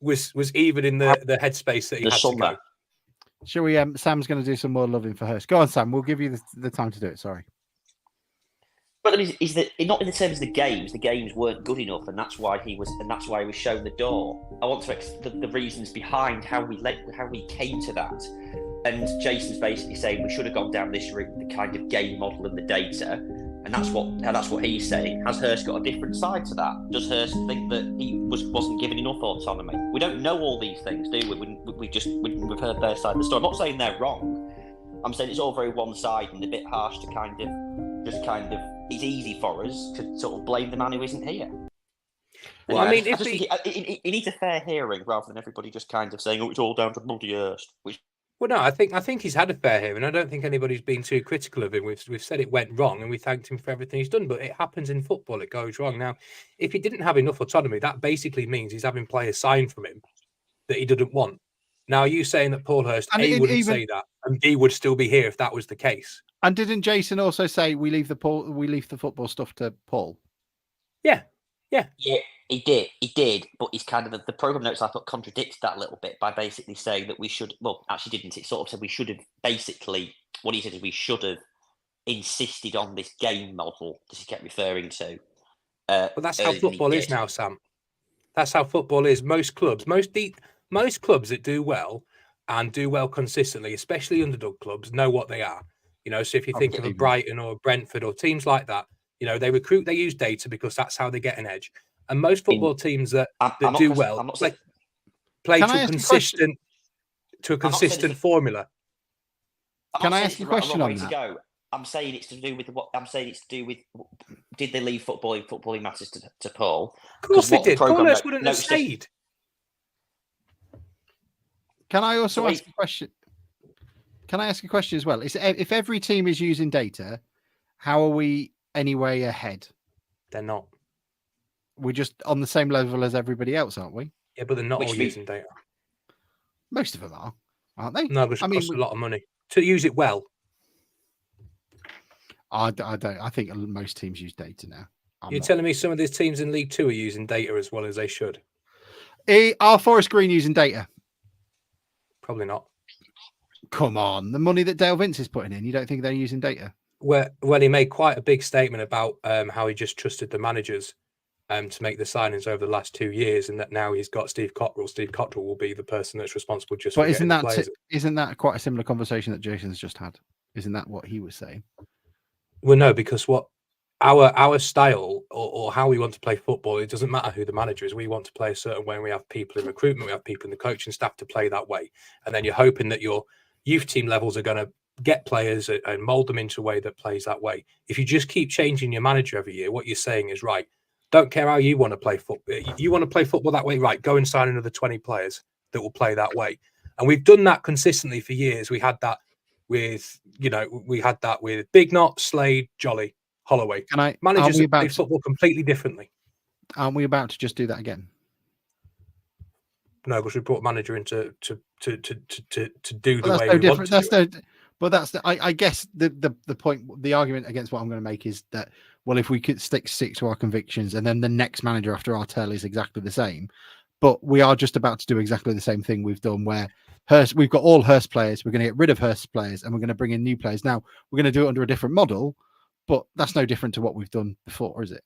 was even in the headspace that he had to go. Shall we? Sam's going to do some more loving for Hurst. Go on, Sam. We'll give you the time to do it. Sorry. But is that not in the terms of the games? The games weren't good enough, and that's why he was shown the door. I want to the reasons behind how we came to that. And Jason's basically saying we should have gone down this route, the kind of game model and the data, and that's what he's saying. Has Hurst got a different side to that? Does Hurst think that he wasn't given enough autonomy? We don't know all these things, do we? We've heard their side of the story. I'm not saying they're wrong. I'm saying it's all very one-sided and a bit harsh to kind of. It's easy for us to sort of blame the man who isn't here. Well, I mean, he needs a fair hearing rather than everybody just kind of saying, "Oh, it's all down to bloody Hurst." Well, no, I think he's had a fair hearing. I don't think anybody's been too critical of him. We've said it went wrong, and we thanked him for everything he's done. But it happens in football; it goes wrong. Now, if he didn't have enough autonomy, that basically means he's having players signed from him that he didn't want. Now, are you saying that Paul Hurst wouldn't say that, and B would still be here if that was the case? And didn't Jason also say we leave the football stuff to Paul? Yeah, he did. But he's kind of the program notes I thought contradicted that a little bit by basically saying that we should. Well, actually, didn't it? Sort of said we should have basically. What he said is we should have insisted on this game model that he kept referring to. But that's how football is now, Sam. That's how football is. Most clubs that do well and do well consistently, especially underdog clubs, know what they are. So if you think of a Brighton or a Brentford or teams like that, they recruit, they use data because that's how they get an edge. And most football teams that do well play to a consistent formula. Can I ask you a question on that? I'm saying it's to do with did they leave footballing matters to Paul? Of course they did. Paul Hurst wouldn't have stayed. Can I also ask a question? Can I ask a question as well? If every team is using data, how are we anyway ahead? They're not. We're just on the same level as everybody else, aren't we? Yeah, but they're not Which all mean- using data. Most of them are, aren't they? No, because I it mean, costs a lot of money to use it well. I don't. I think most teams use data now. You're telling me some of these teams in League Two are using data as well as they should? Are Forest Green using data? Probably not. Come on, the money that Dale Vince is putting in, you don't think they're using data? Well, he made quite a big statement about how he just trusted the managers to make the signings over the last 2 years, and that now he's got Steve Cotterill. Steve Cotterill will be the person that's responsible just for getting the players. Isn't that quite a similar conversation that Jason's just had? Isn't that what he was saying? Well, no, because what our style or how we want to play football, it doesn't matter who the manager is. We want to play a certain way. And we have people in recruitment, we have people in the coaching staff to play that way, and then you're hoping that your youth team levels are going to get players and mold them into a way that plays that way. If you just keep changing your manager every year, what you're saying is, right, don't care how you want to play football. You want to play football that way, right? Go and sign another 20 players that will play that way. And we've done that consistently for years. We had that with Big Knot, Slade, Jolly, Holloway. Managers that play football completely differently. Aren't we about to just do that again? No, because we brought manager in to do the That's way no we different. want to do it. But that's I guess the point, the argument against what I'm going to make is that, well, if we could stick to our convictions, and then the next manager after Artell is exactly the same, but we are just about to do exactly the same thing we've done, where we've got all Hurst players, we're going to get rid of Hurst players, and we're going to bring in new players. Now we're going to do it under a different model, but that's no different to what we've done before, is it?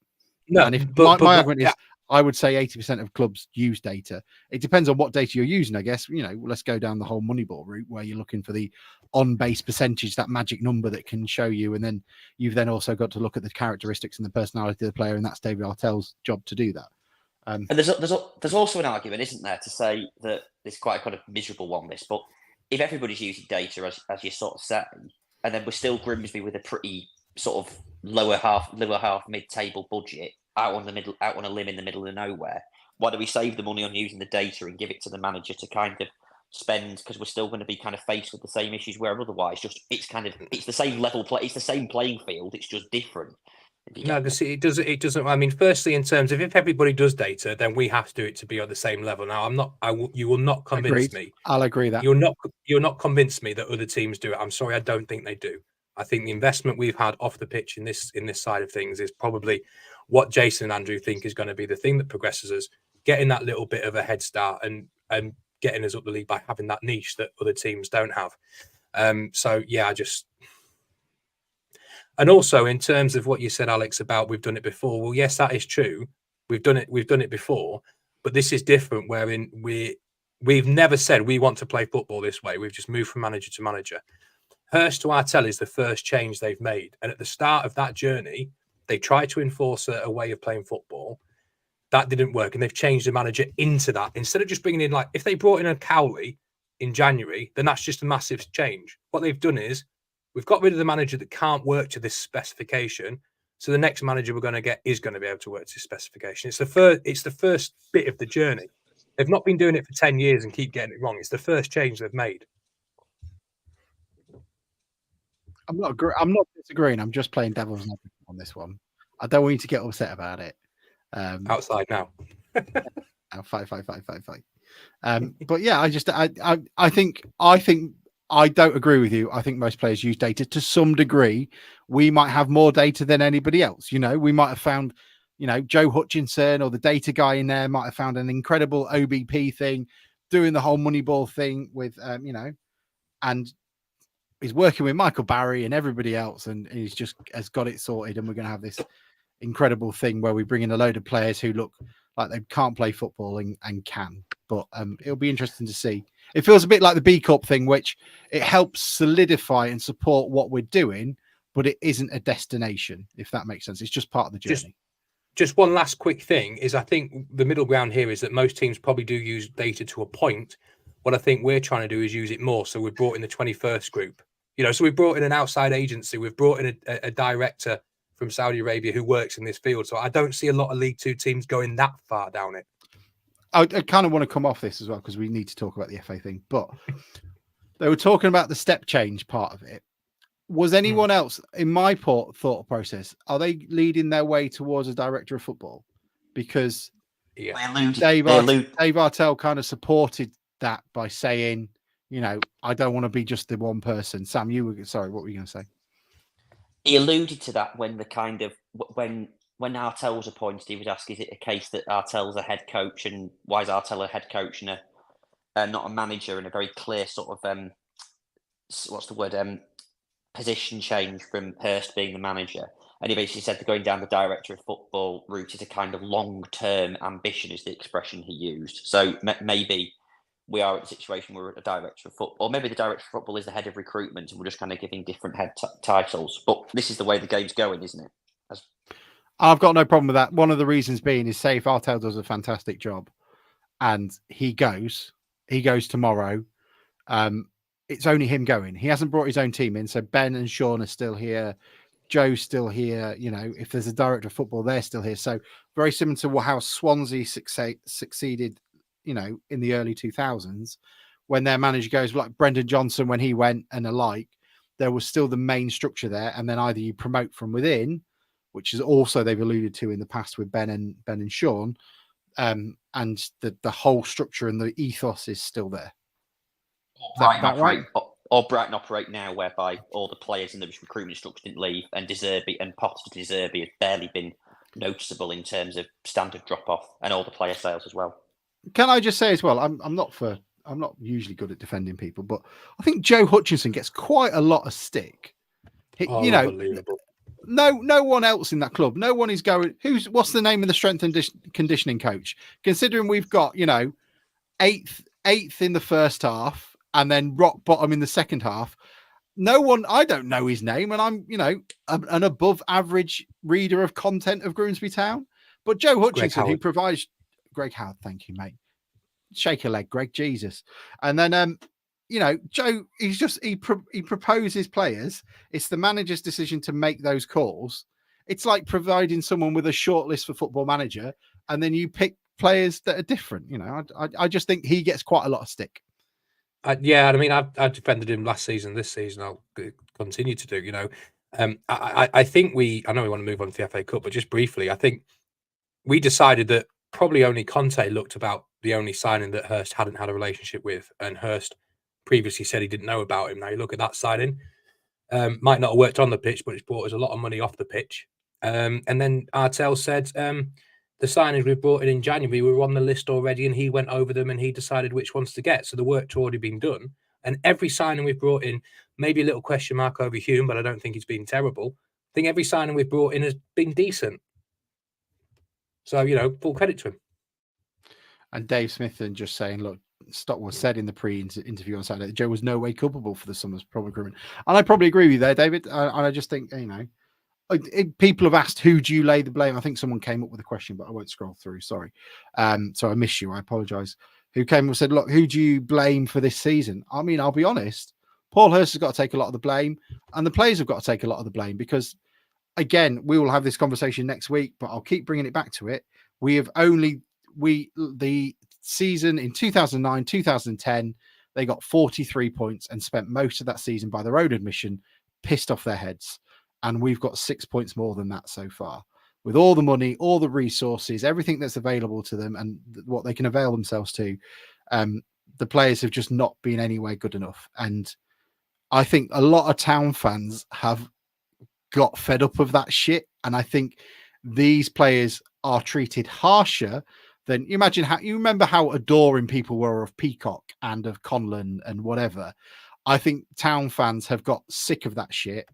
No, and if my argument is, I would say 80% of clubs use data. It depends on what data you're using, I guess. Let's go down the whole Moneyball route, where you're looking for the on-base percentage, that magic number that can show you, and then you've then also got to look at the characteristics and the personality of the player, and that's David Artell's job to do that. And there's also an argument, isn't there, to say that it's quite a kind of miserable one, this, but if everybody's using data, as you sort of say, and then we're still Grimsby with a pretty sort of lower half mid-table budget, out on a limb in the middle of nowhere, why do we save the money on using the data and give it to the manager to kind of spend, because we're still going to be kind of faced with the same issues where otherwise it's the same level play, it's the same playing field, it's just different. No, because it doesn't. I mean, firstly, in terms of if everybody does data, then we have to do it to be on the same level. Now, you will not convince me. I'll agree that you'll not convince me that other teams do it. I'm sorry, I don't think they do. I think the investment we've had off the pitch in this side of things is probably what Jason and Andrew think is going to be the thing that progresses us, getting that little bit of a head start and getting us up the league by having that niche that other teams don't have. So yeah, and also in terms of what you said, Alex, about we've done it before. Well, yes, that is true. We've done it before, but this is different. Wherein we've never said we want to play football this way. We've just moved from manager to manager. Hurst to Artell is the first change they've made, and at the start of that journey, they tried to enforce a way of playing football. That didn't work, and they've changed the manager into that. Instead of just bringing in, like, if they brought in a Cowley in January, then that's just a massive change. What they've done is we've got rid of the manager that can't work to this specification, so the next manager we're going to get is going to be able to work to this specification. It's the first bit of the journey. They've not been doing it for 10 years and keep getting it wrong. It's the first change they've made. I'm not disagreeing. I'm just playing devil's advocate on this one. I don't want you to get upset about it. Outside now. Fight. But yeah, I think I don't agree with you. I think most players use data to some degree. We might have more data than anybody else. We might have found, Joe Hutchinson or the data guy in there might have found an incredible OBP thing, doing the whole Moneyball thing with, and he's working with Michael Barry and everybody else, and he's just has got it sorted. And we're going to have this incredible thing where we bring in a load of players who look like they can't play football and can. But it'll be interesting to see. It feels a bit like the B Cup thing, which it helps solidify and support what we're doing, but it isn't a destination, if that makes sense. It's just part of the journey. Just one last quick thing is I think the middle ground here is that most teams probably do use data to a point. What I think we're trying to do is use it more. So we've brought in the 21st group, so we've brought in an outside agency. We've brought in a director from Saudi Arabia who works in this field. So I don't see a lot of League Two teams going that far down it. I kind of want to come off this as well, because we need to talk about the FA thing, but they were talking about the step change part of it. Was anyone else in my thought process, are they leading their way towards a director of football? because Yeah. Dave Artell kind of supported that by saying, I don't want to be just the one person. Sam, sorry, what were you going to say? He alluded to that when when Artell was appointed, he was asked, is it a case that Artell's a head coach, and why is Artell a head coach and not a manager, and a very clear sort of position change from Hurst being the manager. And he basically said that going down the director of football route is a kind of long-term ambition, is the expression he used. So maybe we are at a situation where we're at a director of football, or maybe the director of football is the head of recruitment, and we're just kind of giving different head titles. But this is the way the game's going, isn't it? I've got no problem with that. One of the reasons being is, say if Artell does a fantastic job and he goes tomorrow, it's only him going. He hasn't brought his own team in. So Ben and Sean are still here. Joe's still here. If there's a director of football, they're still here. So very similar to how Swansea succeeded, in the early 2000s, when their manager goes, like Brendan Johnson, when he went and alike, there was still the main structure there. And then either you promote from within, which is also they've alluded to in the past with Ben and Sean, and the whole structure and the ethos is still there. Or Brighton operate now, whereby all the players in the recruitment structure didn't leave, and Potter to De Zerbi has barely been noticeable in terms of standard drop off, and all the player sales as well. Can I just say as well, I'm not usually good at defending people, but I think Joe Hutchinson gets quite a lot of stick. Unbelievable. No one else in that club. No one is going. What's the name of the strength and conditioning coach? Considering we've got eighth in the first half, and then rock bottom in the second half. No one, I don't know his name, and I'm, an above average reader of content of Grimsby Town. But Joe Hutchinson, who provides Greg Howard, thank you, mate. Shake a leg, Greg, Jesus. And then, Joe, he proposes players. It's the manager's decision to make those calls. It's like providing someone with a short list for Football Manager, and then you pick players that are different. I just think he gets quite a lot of stick. Yeah, I mean, I defended him last season. This season, I'll continue to do. I think I know we want to move on to the FA Cup, but just briefly, I think we decided that probably only Conte looked about the only signing that Hurst hadn't had a relationship with, and Hurst previously said he didn't know about him. Now you look at that signing, might not have worked on the pitch, but it's brought us a lot of money off the pitch. And then Artell said, the signings we brought in January were on the list already, and he went over them and he decided which ones to get. So the work's already been done. And every signing we've brought in, maybe a little question mark over Hume, but I don't think he's been terrible. I think every signing we've brought in has been decent. So, full credit to him. And Dave Smithson just saying, look, Stockwell said in the pre-interview on Saturday that Joe was no way culpable for the summer's problem recruitment. And I probably agree with you there, David. And I just think, people have asked, who do you lay the blame? I think someone came up with a question, but I won't scroll through. Sorry. So I missed you. I apologize. Who came and said, look, who do you blame for this season? I mean, I'll be honest. Paul Hurst has got to take a lot of the blame, and the players have got to take a lot of the blame because, again, we will have this conversation next week, but I'll keep bringing it back to it. The season in 2009, 2010, they got 43 points and spent most of that season, by their own admission, pissed off their heads. And we've got 6 points more than that so far. With all the money, all the resources, everything that's available to them and what they can avail themselves to, the players have just not been anywhere good enough. And I think a lot of Town fans have got fed up of that shit. And I think these players are treated harsher than you remember how adoring people were of Peacock and of Conlon and whatever. I think Town fans have got sick of that shit.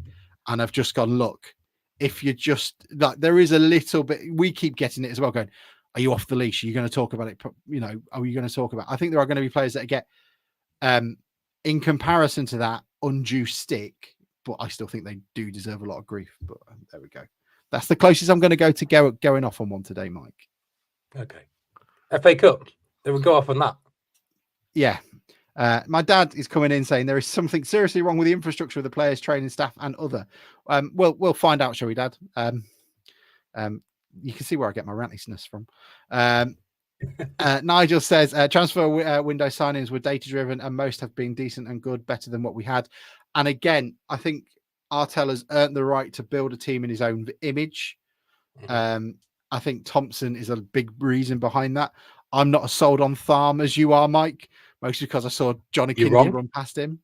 And I've just gone, look, if you just like, there is a little bit, we keep getting it as well going, are you off the leash? Are you going to talk about it? Are you going to talk about, I think there are going to be players that get, in comparison to that, undue stick, but I still think they do deserve a lot of grief. But there we go. That's the closest I'm going to go to going off on one today, Mike. Okay. FA Cup. They would go off on that. Yeah. My dad is coming in saying there is something seriously wrong with the infrastructure of the players, training staff, and other. We'll find out, shall we, Dad? You can see where I get my rantiness from. Nigel says transfer window signings were data driven, and most have been decent and good, better than what we had. And again, I think Artell has earned the right to build a team in his own image. I think Thompson is a big reason behind that. I'm not as sold on Tharm as you are, Mike, mostly because I saw Johnny You're Kindy wrong. run past him.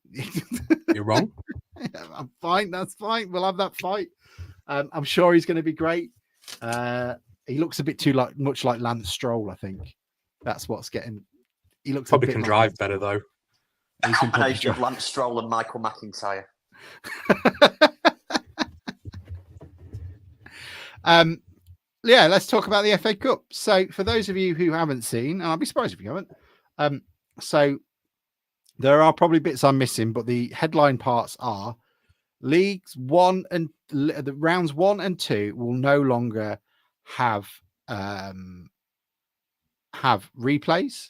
You're wrong. I'm fine. That's fine. We'll have that fight. I'm sure he's going to be great. He looks a bit much like Lance Stroll. I think that's what's getting. He looks Probably a bit can like drive Lance better Stroll. though. He can probably Combination of drive. Lance Stroll and Michael McIntyre. Yeah, let's talk about the FA Cup. So, for those of you who haven't seen, and I'll be surprised if you haven't, so there are probably bits I'm missing, but the headline parts are leagues 1 and the rounds 1 and 2 will no longer have replays.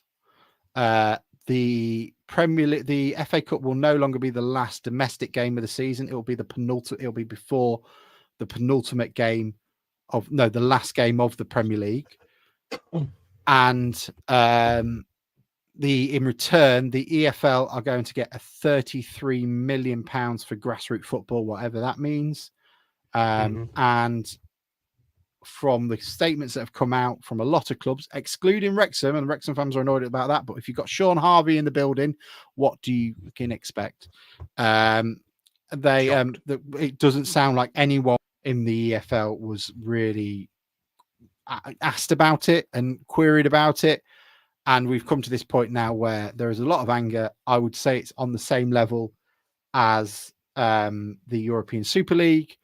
The Premier League, the FA Cup will no longer be the last domestic game of the season. It will be the penultimate. It'll be before the penultimate game the last game of the Premier League. And in return, the EFL are going to get a £33 million for grassroots football, whatever that means. And from the statements that have come out from a lot of clubs, excluding Wrexham, and Wrexham fans are annoyed about that, but if you've got Sean Harvey in the building, what do you can expect? It doesn't sound like anyone in the EFL was really asked about it and queried about it. And we've come to this point now where there is a lot of anger. I would say it's on the same level as the European Super League.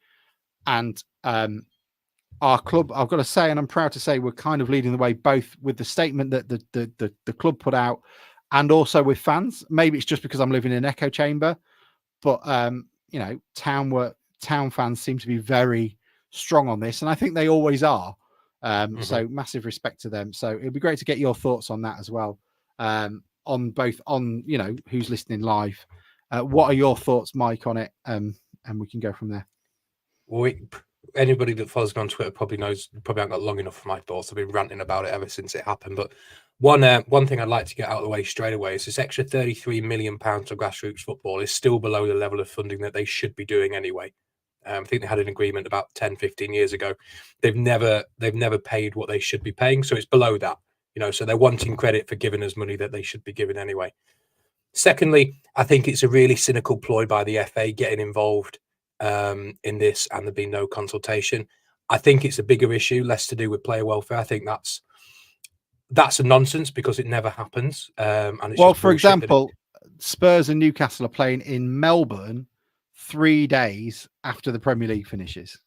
And our club, I've got to say, and I'm proud to say, we're kind of leading the way, both with the statement that the club put out and also with fans. Maybe it's just because I'm living in an echo chamber, but town fans seem to be very strong on this, and I think they always are. So massive respect to them. So it'd be great to get your thoughts on that as well. On who's listening live. What are your thoughts, Mike, on it? And we can go from there. Anybody that follows me on Twitter probably knows. Probably haven't got long enough for my thoughts. I've been ranting about it ever since it happened. But one thing I'd like to get out of the way straight away is this extra £33 million to grassroots football is still below the level of funding that they should be doing anyway. I think they had an agreement about 10, 15 years ago. They've never paid what they should be paying, so it's below that. So they're wanting credit for giving us money that they should be given anyway. Secondly, I think it's a really cynical ploy by the FA getting involved in this, and there being no consultation. I think it's a bigger issue, less to do with player welfare. I think that's a nonsense because it never happens. And it's for example, Spurs and Newcastle are playing in Melbourne 3 days after the Premier League finishes.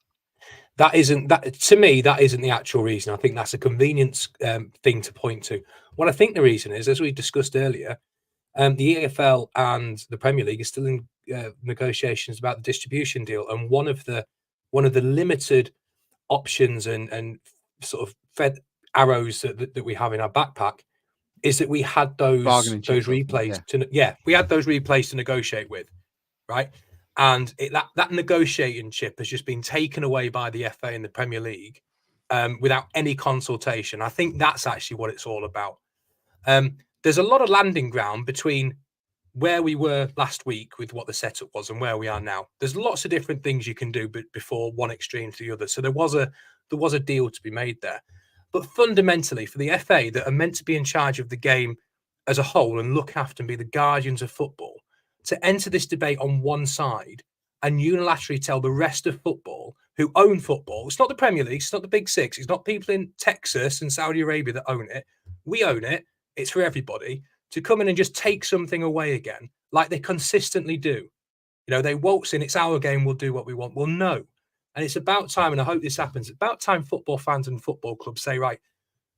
That isn't the actual reason. I think that's a convenience thing to point to. What I think the reason is, as we discussed earlier, the EFL and the Premier League are still in negotiations about the distribution deal, and one of the limited options and sort of fed arrows that we have in our backpack is that we had those replays we had those replays to negotiate with, right? And that negotiating chip has just been taken away by the FA and the Premier League without any consultation. I think that's actually what it's all about. There's a lot of landing ground between where we were last week with what the setup was and where we are now. There's lots of different things you can do before one extreme to the other. So there was a deal to be made there. But fundamentally, for the FA that are meant to be in charge of the game as a whole and look after and be the guardians of football, to enter this debate on one side and unilaterally tell the rest of football who own football, it's not the Premier League, it's not the Big Six, it's not people in Texas and Saudi Arabia that own it. We own it. It's for everybody to come in and just take something away again, like they consistently do. They waltz in, it's our game, we'll do what we want. Well, no. And it's about time, and I hope this happens, it's about time football fans and football clubs say, right,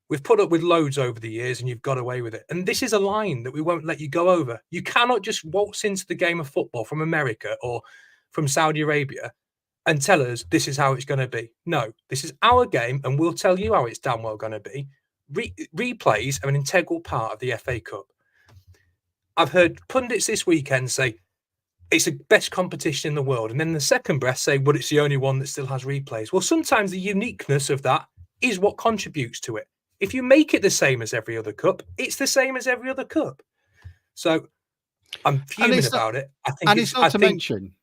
we've put up with loads over the years and you've got away with it. And this is a line that we won't let you go over. You cannot just waltz into the game of football from America or from Saudi Arabia and tell us this is how it's going to be. No, this is our game and we'll tell you how it's damn well going to be. Replays are an integral part of the FA Cup. I've heard pundits this weekend say it's the best competition in the world. And then the second breath say, well, it's the only one that still has replays. Well, sometimes the uniqueness of that is what contributes to it. If you make it the same as every other cup, it's the same as every other cup. So I'm fuming about it. I think it's not to mention,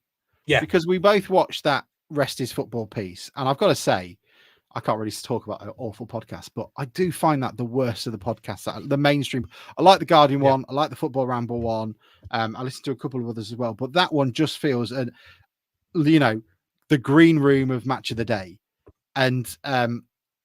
yeah, because we both watched that Rest is Football piece. And I've got to say, I can't really talk about an awful podcast, but I do find that the worst of the podcasts, the mainstream. I like the Guardian one. I like the Football Ramble one. I listen to a couple of others as well, but that one just feels, the green room of Match of the Day. And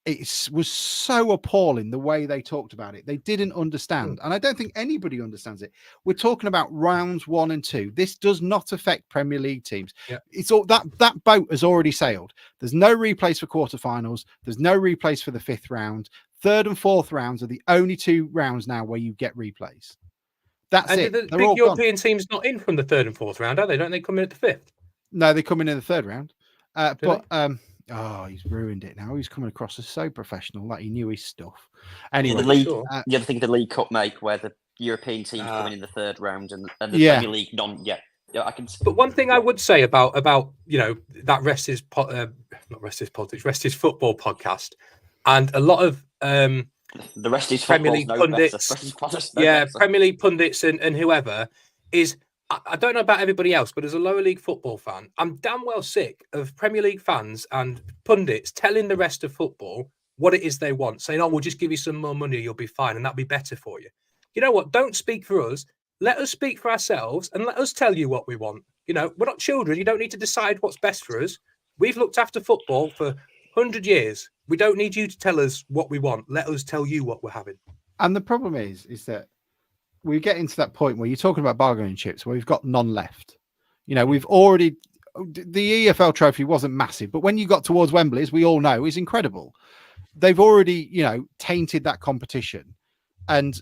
it was so appalling the way they talked about it. They didn't understand. And I don't think anybody understands it. We're talking about rounds 1 and 2. This does not affect Premier League teams. Yeah. It's all that boat has already sailed. There's no replays for quarterfinals. There's no replays for the 5th round. 3rd and 4th rounds are the only 2 rounds now where you get replays. That's it. The They're big all European teams not in from the 3rd and 4th round, are they? Don't they come in at the 5th? No, they come in the 3rd round. Do Oh, he's ruined it now. He's coming across as so professional, like he knew his stuff. Anyway, the league, sure. the other thing the League Cup make, where the European teams come in the 3rd round and the Yeah. Premier League I can. But one thing I would say about that Rest is Rest is Football podcast, and a lot of the Rest is Premier Football's League no pundits, better. Rest is Football's no better. Premier League pundits and whoever is. I don't know about everybody else, but as a lower league football fan, I'm damn well sick of Premier League fans and pundits telling the rest of football what it is they want, saying, "Oh, we'll just give you some more money, you'll be fine, and that'll be better for you." You know what? Don't speak for us. Let us speak for ourselves and let us tell you what we want. We're not children. You don't need to decide what's best for us. We've looked after football for 100 years. We don't need you to tell us what we want. Let us tell you what we're having. And the problem is that we get into that point where you're talking about bargaining chips where we've got none left. We've already, the EFL trophy wasn't massive, but when you got towards Wembley, as we all know, is incredible. They've already, tainted that competition, and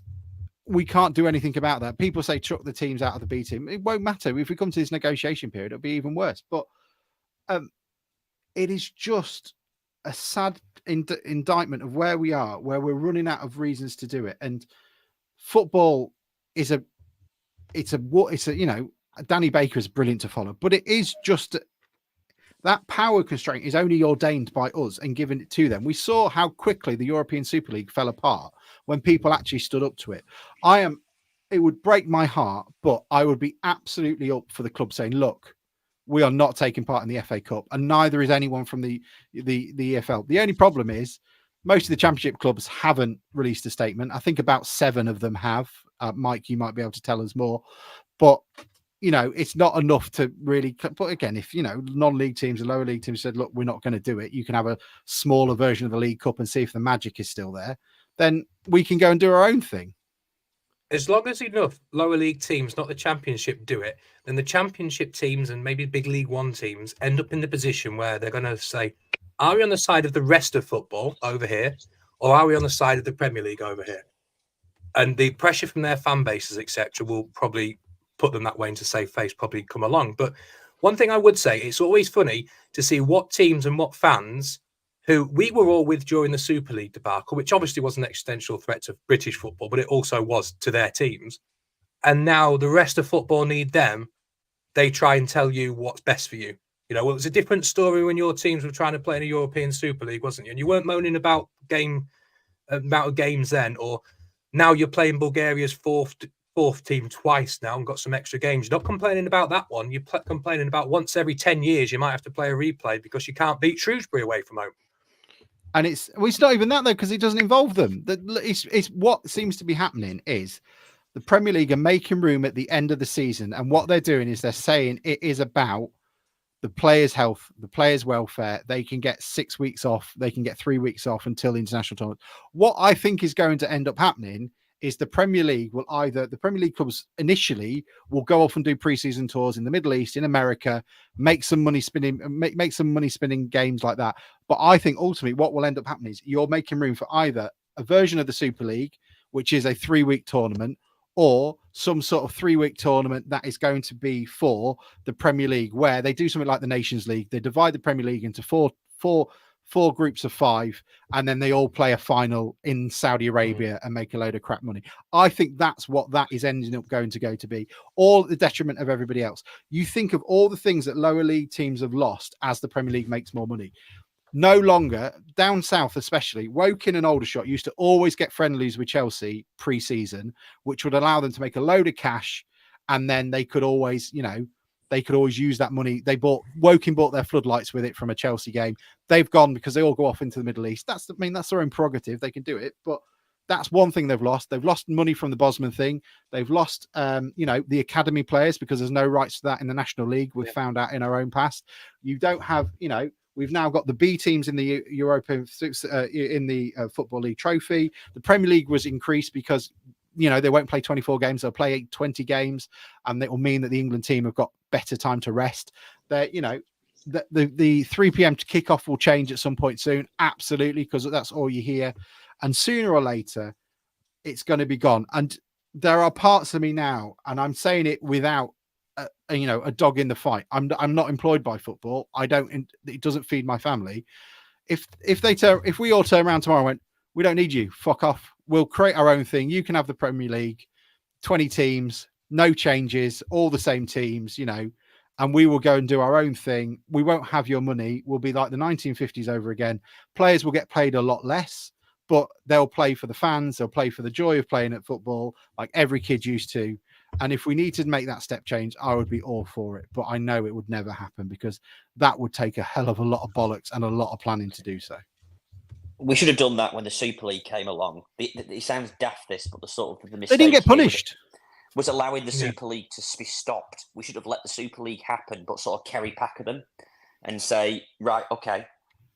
we can't do anything about that. People say chuck the teams out of the B team. It won't matter. If we come to this negotiation period, it'll be even worse. But it is just a sad indictment of where we are, where we're running out of reasons to do it. And football is Danny Baker is brilliant to follow, but it is just that power constraint is only ordained by us and given it to them. We saw how quickly the European Super League fell apart when people actually stood up to it. It would break my heart, but I would be absolutely up for the club saying, look, we are not taking part in the FA Cup, and neither is anyone from the EFL. The only problem is most of the Championship clubs haven't released a statement. I think about 7 of them have. Mike, you might be able to tell us more, but it's not enough to really. But again, if non-league teams and lower league teams said, "Look, we're not going to do it," you can have a smaller version of the League Cup and see if the magic is still there. Then we can go and do our own thing. As long as enough lower league teams, not the Championship, do it, then the Championship teams and maybe big League One teams end up in the position where they're going to say, "Are we on the side of the rest of football over here, or are we on the side of the Premier League over here?" And the pressure from their fan bases, etc., will probably put them that way into safe face, probably come along. But one thing I would say, it's always funny to see what teams and what fans who we were all with during the Super League debacle, which obviously was an existential threat to British football, but it also was to their teams. And now the rest of football need them. They try and tell you what's best for you. It was a different story when your teams were trying to play in a European Super League, wasn't you? And you weren't moaning about amount of games then, or now you're playing Bulgaria's fourth team twice now and got some extra games. You're not complaining about that one. You're complaining about once every 10 years you might have to play a replay because you can't beat Shrewsbury away from home. And it's not even that though, because it doesn't involve them. It's what seems to be happening is the Premier League are making room at the end of the season, and what they're doing is they're saying it is about the players' health, the players' welfare. They can get 6 weeks off. They can get 3 weeks off until the international tournament. What I think is going to end up happening is the Premier League the Premier League clubs initially will go off and do preseason tours in the Middle East, in America, make some money spinning games like that. But I think ultimately what will end up happening is you're making room for either a version of the Super League, which is a 3-week tournament, or some sort of 3-week tournament that is going to be for the Premier League, where they do something like the Nations League. They divide the Premier League into four groups of 5, and then they all play a final in Saudi Arabia and make a load of crap money. I think that's what that is ending up going to be, all at the detriment of everybody else. You think of all the things that lower league teams have lost as the Premier League makes more money. No longer, down south especially, Woking and Aldershot used to always get friendlies with Chelsea pre-season, which would allow them to make a load of cash, and then they could always, they could always use that money. Woking bought their floodlights with it from a Chelsea game. They've gone because they all go off into the Middle East. That's their own prerogative. They can do it, but that's one thing they've lost. They've lost money from the Bosman thing. They've lost, the academy players because there's no rights to that in the National League. We've found out in our own past. You don't have, we've now got the B teams in the European in the Football League trophy. The Premier League was increased because they won't play 24 games; they'll play 20 games, and it will mean that the England team have got better time to rest. The 3 p.m. kickoff will change at some point soon, absolutely, because that's all you hear, and sooner or later, it's going to be gone. And there are parts of me now, and I'm saying it without a dog in the fight. I'm not employed by football. It doesn't feed my family. If we all turn around tomorrow and went, we don't need you, fuck off. We'll create our own thing. You can have the Premier League, 20 teams, no changes, all the same teams, and we will go and do our own thing. We won't have your money. We'll be like the 1950s over again. Players will get paid a lot less, but they'll play for the fans. They'll play for the joy of playing at football like every kid used to. And if we need to make that step change, I would be all for it. But I know it would never happen because that would take a hell of a lot of bollocks and a lot of planning to do so. We should have done that when the Super League came along. It sounds daft, this, but the mistake they didn't get punished. Was allowing the Super League to be stopped. We should have let the Super League happen, but sort of Kerry Packer them and say, right, okay,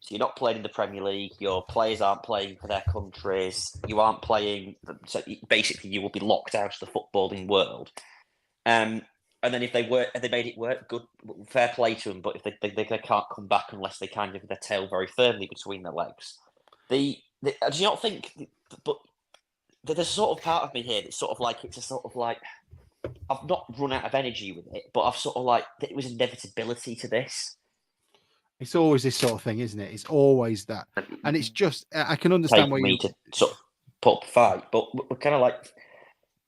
so you're not playing in the Premier League. Your players aren't playing for their countries. You aren't playing. So basically, you will be locked out of the footballing world. And then if they made it work, good, fair play to them. But if they can't come back unless they kind of have their tail very firmly between their legs. Do you not think? But there's a sort of part of me here that's sort of like I've not run out of energy with it, but I've sort of like it was inevitability to this. It's always this sort of thing, isn't it? It's always that, and it's just I can understand why you to sort of put up a fight, but we're kind of like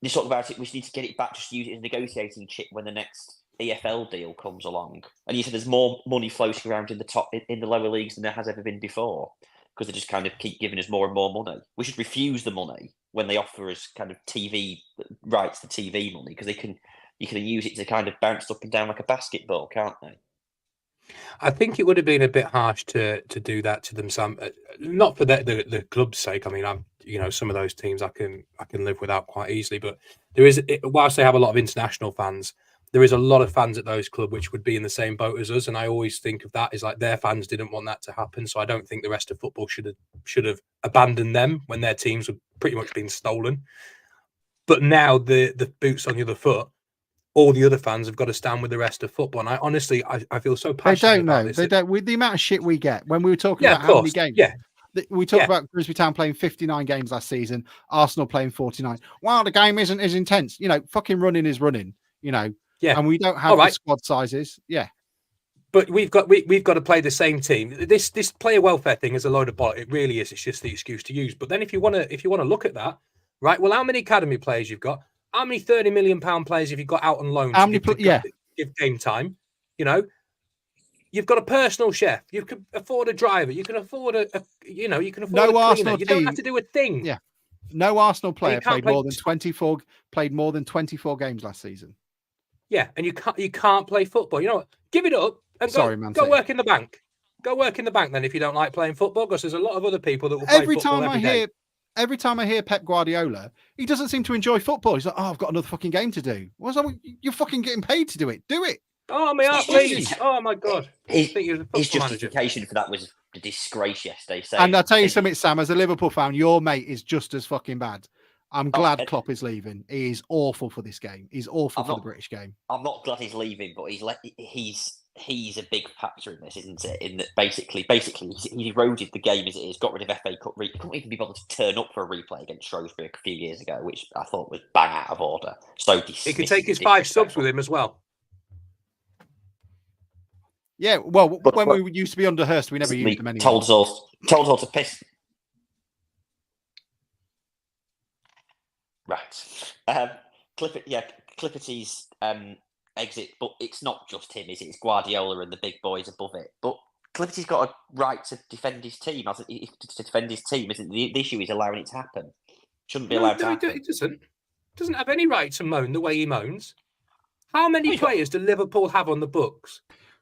you talk about it. We need to get it back, just use it as a negotiating chip when the next EFL deal comes along. And you said there's more money floating around in the lower leagues than there has ever been before. Because they just kind of keep giving us more and more money. We should refuse the money when they offer us kind of TV rights to TV money, because you can use it to kind of bounce up and down like a basketball, can't they? I think it would have been a bit harsh to do that to them, Sam. Not for the club's sake. I mean, some of those teams I can live without quite easily. But there is, whilst they have a lot of international fans, there is a lot of fans at those clubs which would be in the same boat as us, and I always think of that as like their fans didn't want that to happen. So I don't think the rest of football should have abandoned them when their teams were pretty much being stolen. But now the boot's on the other foot. All the other fans have got to stand with the rest of football, and I feel so passionate about this. They don't. With the amount of shit we get when we were talking about how many games. Yeah. We talked about Grimsby Town playing 59 games last season, Arsenal playing 49. Well, the game isn't as intense. Fucking running is running. Yeah, and we don't have the squad sizes. Yeah, but we've got to play the same team. This player welfare thing is a load of bollocks. It really is. It's just the excuse to use. But then if you want to look at that, right? Well, how many academy players you've got? How many £30 million players have you got out on loan? How many? Give game time. You've got a personal chef. You can afford a driver. You can afford you can afford no a Arsenal cleaner. You don't have to do a thing. Yeah. No Arsenal player played more than 24 games last season. Yeah, and you can't play football. You know what? Give it up and go work in the bank. Go work in the bank then if you don't like playing football, because there's a lot of other people that will play football every day. Every time I hear Pep Guardiola, he doesn't seem to enjoy football. He's like, "Oh, I've got another fucking game to do." You're fucking getting paid to do it. Do it. Oh my heart, please! Oh my god! His justification for that was a disgrace yesterday. And I'll tell you something, Sam. As a Liverpool fan, your mate is just as fucking bad. I'm glad Klopp is leaving. He is awful for this game. He's awful for the British game. I'm not glad he's leaving, but he's a big factor in this, isn't it? In that basically he eroded the game as it is, got rid of FA Cup. He couldn't even be bothered to turn up for a replay against Shrewsbury a few years ago, which I thought was bang out of order. So he could take his 5 subs with him as well. Yeah, well, when we used to be under Hurst, we never used them anymore. Told us all to piss. Right. Clipperty's exit, but it's not just him, is it? It's Guardiola and the big boys above it. But Clipperty's got a right to defend his team. To defend his team, isn't the issue? Is allowing it to happen. Shouldn't be allowed to happen. It doesn't have any right to moan the way he moans. How many players do Liverpool have on the books?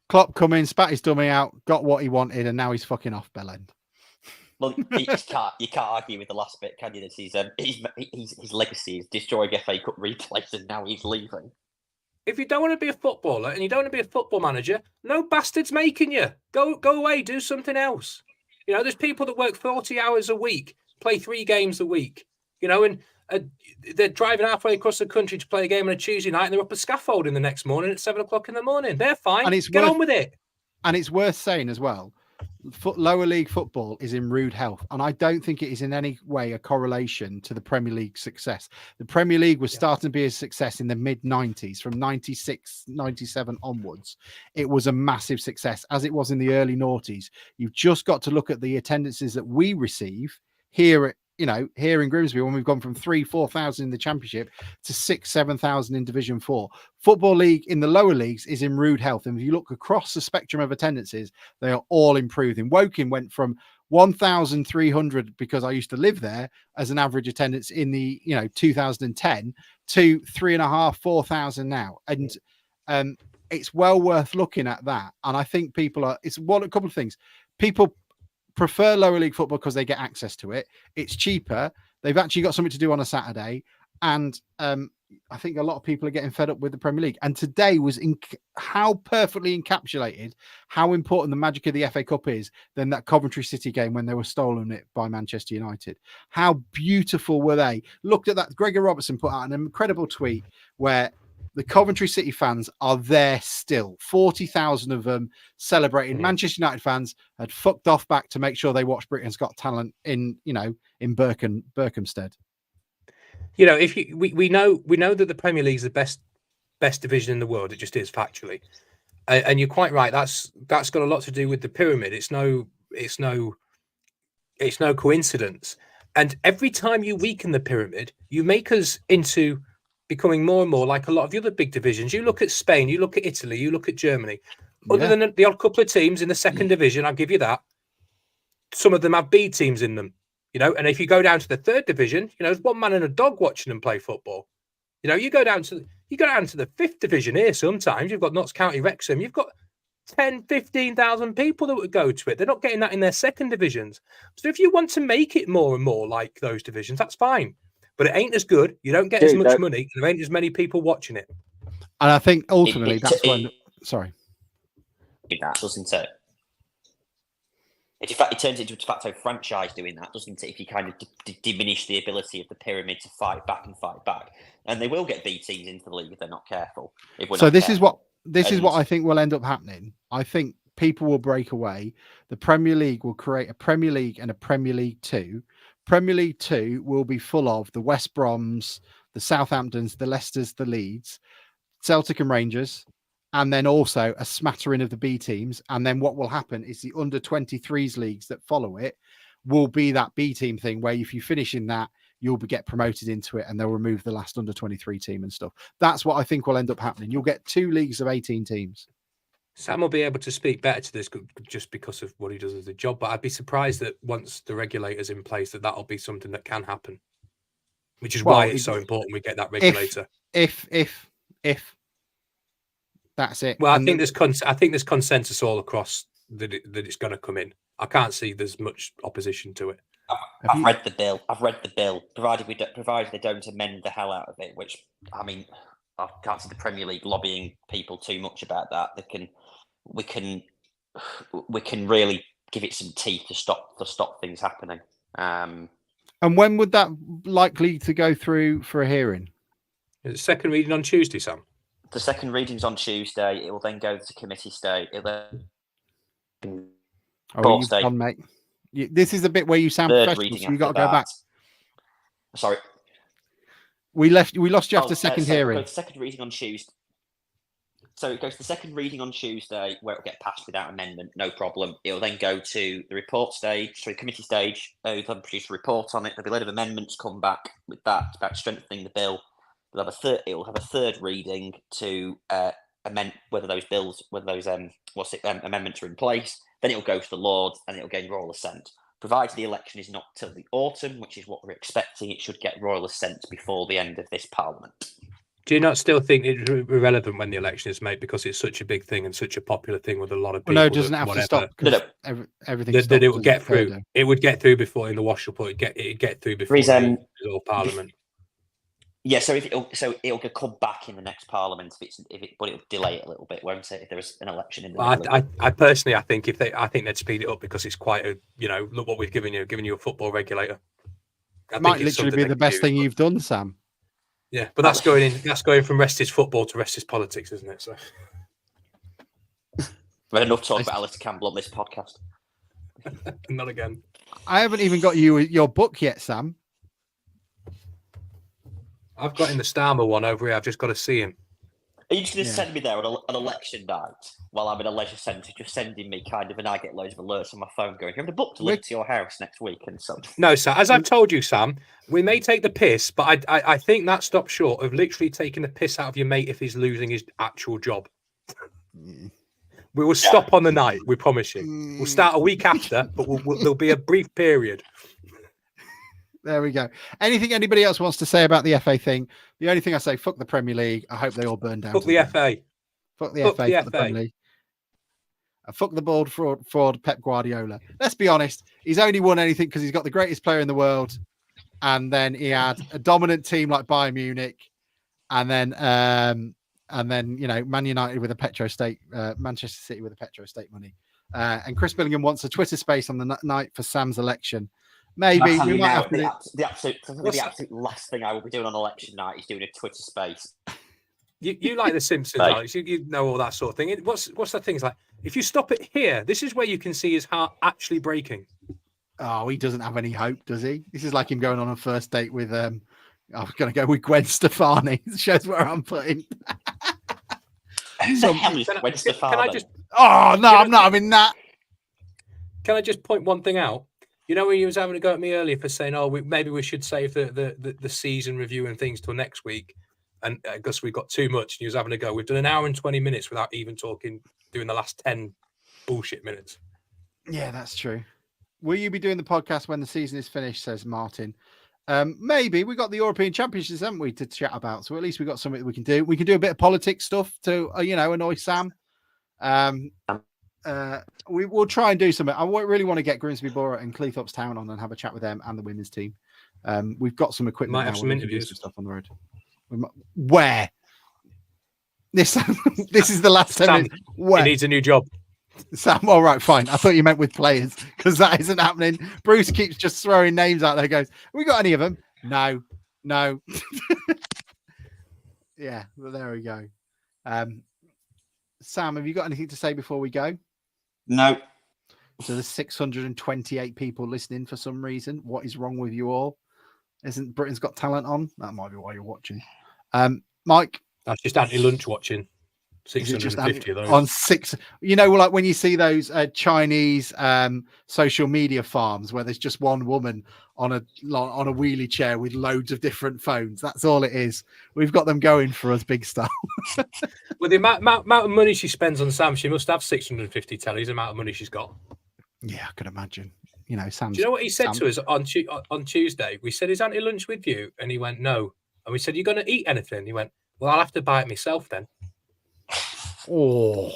Klopp come in, spat his dummy out, got what he wanted, and now he's fucking off Bell End. Well, you can't argue with the last bit, can you? That his legacy is destroying FA Cup replays, and now he's leaving. If you don't want to be a footballer and you don't want to be a football manager, no bastard's making you. Go away, do something else. You know, there's people that work 40 hours a week, play 3 games a week, you know, and they're driving halfway across the country to play a game on a Tuesday night and they're up a scaffolding the next morning at 7 o'clock in the morning. They're fine. And Get on with it. And it's worth saying as well, lower league football is in rude health. And I don't think it is in any way a correlation to the Premier League success. The Premier League was starting to be a success in the mid-90s, from 96, 97 onwards. It was a massive success, as it was in the early noughties. You've just got to look at the attendances that we receive here at, you know, here in Grimsby, when we've gone from 3,000-4,000 in the Championship to 6,000-7,000 in Division 4. Football League in the lower leagues is in rude health. And if you look across the spectrum of attendances, they are all improving. Woking went from 1,300, because I used to live there, as an average attendance in the, 2010 to 3,500-4,000 now. And it's well worth looking at that. And I think a couple of things. People prefer lower league football because they get access to it. It's cheaper. They've actually got something to do on a Saturday. And I think a lot of people are getting fed up with the Premier League. And today was how perfectly encapsulated how important the magic of the FA Cup is than that Coventry City game when they were stolen it by Manchester United. How beautiful were they? Looked at that. Gregor Robertson put out an incredible tweet where the Coventry City fans are there still. 40,000 of them celebrating. Manchester United fans had fucked off back to make sure they watched Britain's Got Talent in Berkhamsted. You know, we know that the Premier League is the best division in the world. It just is, factually. And you're quite right. That's got a lot to do with the pyramid. It's no coincidence. And every time you weaken the pyramid, you make us into becoming more and more like a lot of the other big divisions. You look at Spain, you look at Italy, you look at Germany. Other than the odd couple of teams in the second division, I'll give you that. Some of them have B teams in them, you know. And if you go down to the third division, you know, there's one man and a dog watching them play football. You know, you go down to the fifth division here. Sometimes you've got Notts County Wrexham. You've got 10, 15,000 people that would go to it. They're not getting that in their second divisions. So if you want to make it more and more like those divisions, that's fine. But it ain't as good. You don't get as much money. And there ain't as many people watching it. And I think ultimately sorry. That doesn't it? In fact, it turns into a de facto franchise doing that, doesn't it? If you kind of diminish the ability of the pyramid to fight back, and they will get B teams into the league if they're not careful. This is what I think will end up happening. I think people will break away. The Premier League will create a Premier League and a Premier League 2. Premier League 2 will be full of the West Broms, the Southamptons, the Leicesters, the Leeds, Celtic and Rangers, and then also a smattering of the B teams. And then what will happen is the under 23s leagues that follow it will be that B team thing where if you finish in that, you'll get promoted into it and they'll remove the last under 23 team and stuff. That's what I think will end up happening. You'll get 2 leagues of 18 teams. Sam will be able to speak better to this just because of what he does as a job, but I'd be surprised that once the regulator's in place, that'll be something that can happen, which is why it's so important we get that regulator. If that's it. Well, I think there's consensus all across that it's going to come in. I can't see there's much opposition to it. I've read the bill. Provided they don't amend the hell out of it, which I mean, I can't see the Premier League lobbying people too much about that. We can really give it some teeth to stop things happening. And when would that likely to go through for a hearing? Is it second reading on Tuesday, Sam? The second reading's on Tuesday. It will then go to committee stage. You've gone, mate. This is the bit where you sound professional, so you got to go back. Sorry. We lost you after second hearing. It goes to second reading on Tuesday. So it goes to the second reading on Tuesday, where it will get passed without amendment, no problem. It will then go to the report stage, committee stage. They'll produce a report on it. There'll be a lot of amendments come back with that about strengthening the bill. It will have a third reading to amend whether those amendments are in place. Then it will go to the Lords and it will gain royal assent. Provided the election is not till the autumn, which is what we're expecting, it should get royal assent before the end of this Parliament. Do you not still think it's irrelevant when the election is made because it's such a big thing and such a popular thing with a lot of people? Well, no, it doesn't have to stop because everything stops. That it would get through. It would get through before in the wash report. It'd get through before the Parliament. Yeah, so it'll come back in the next Parliament but it'll delay it a little bit, won't it? If there's an election in the middle. I personally, I think they'd speed it up because it's quite a look what we've given you a football regulator. It might literally be the best thing you've done, Sam. Yeah, but that's going from Restis football to Restis politics, isn't it? So we've had enough talk about Alistair Campbell on this podcast. Not again. I haven't even got you your book yet, Sam. I've got in the Starmer one over here. I've just got to see him. Are you just going to send me there on election night while I'm in a leisure centre, just sending me and I get loads of alerts on my phone going, you have a book delivered to your house next week and so. No, sir. As I've told you, Sam, we may take the piss, but I think that stops short of literally taking the piss out of your mate if he's losing his actual job. We will stop on the night, we promise you. We'll start a week after, but there'll be a brief period. There we go. Anything anybody else wants to say about the FA thing? The only thing I say, fuck the Premier League. I hope they all burn down. Fuck the FA. Fuck the FA. Fuck the Premier League. Fuck the bald fraud Pep Guardiola. Let's be honest. He's only won anything because he's got the greatest player in the world. And then he had a dominant team like Bayern Munich. And then Man United with a petrostate, Manchester City with a petrostate money. And Chris Billingham wants a Twitter space on the night for Sam's election. Maybe we might have to the absolute last thing I will be doing on election night is doing a Twitter space. You like The Simpsons, Alex. You know all that sort of thing. What's that thing? It's like, if you stop it here, this is where you can see his heart actually breaking. Oh, he doesn't have any hope, does he? This is like him going on a first date with I'm going to go with Gwen Stefani. It shows where I'm putting. Who the hell is Gwen Stefani? Can I just? Oh no, I'm not having that. Can I just point one thing out? You know, when he was having a go at me earlier for saying, maybe we should save the season review and things till next week. And because we got too much, and he was having a go. We've done an hour and 20 minutes without even doing the last 10 bullshit minutes. Yeah, that's true. Will you be doing the podcast when the season is finished, says Martin? Maybe. We got the European Championships, haven't we, to chat about? So at least we got something we can do. We can do a bit of politics stuff to, annoy Sam. We will try and do something. I really want to get Grimsby Borough and Cleethorpes Town on and have a chat with them and the women's team. We've got some equipment. Might have some interviews and stuff on the road. Where? This is the last 10 minutes. Where? He needs a new job. Sam, all right, fine. I thought you meant with players because that isn't happening. Bruce keeps just throwing names out there. Goes, have we got any of them? No. Yeah, well, there we go. Sam, have you got anything to say before we go? No. So there's 628 people listening for some reason. What is wrong with you all? Isn't Britain's Got Talent on? That might be why you're watching. Mike? That's just anti-lunch watching. 650 of those. On 6. Like when you see those Chinese social media farms where there's just one woman on a wheelie chair with loads of different phones. That's all it is. We've got them going for us, big stuff. Well, the amount of money she spends on Sam, she must have 650 tellies, the amount of money she's got. Yeah, I could imagine. Sam. Do you know what he said to us on Tuesday? We said, is Auntie lunch with you? And he went, no. And we said, you going to eat anything? He went, well, I'll have to buy it myself then. Oh,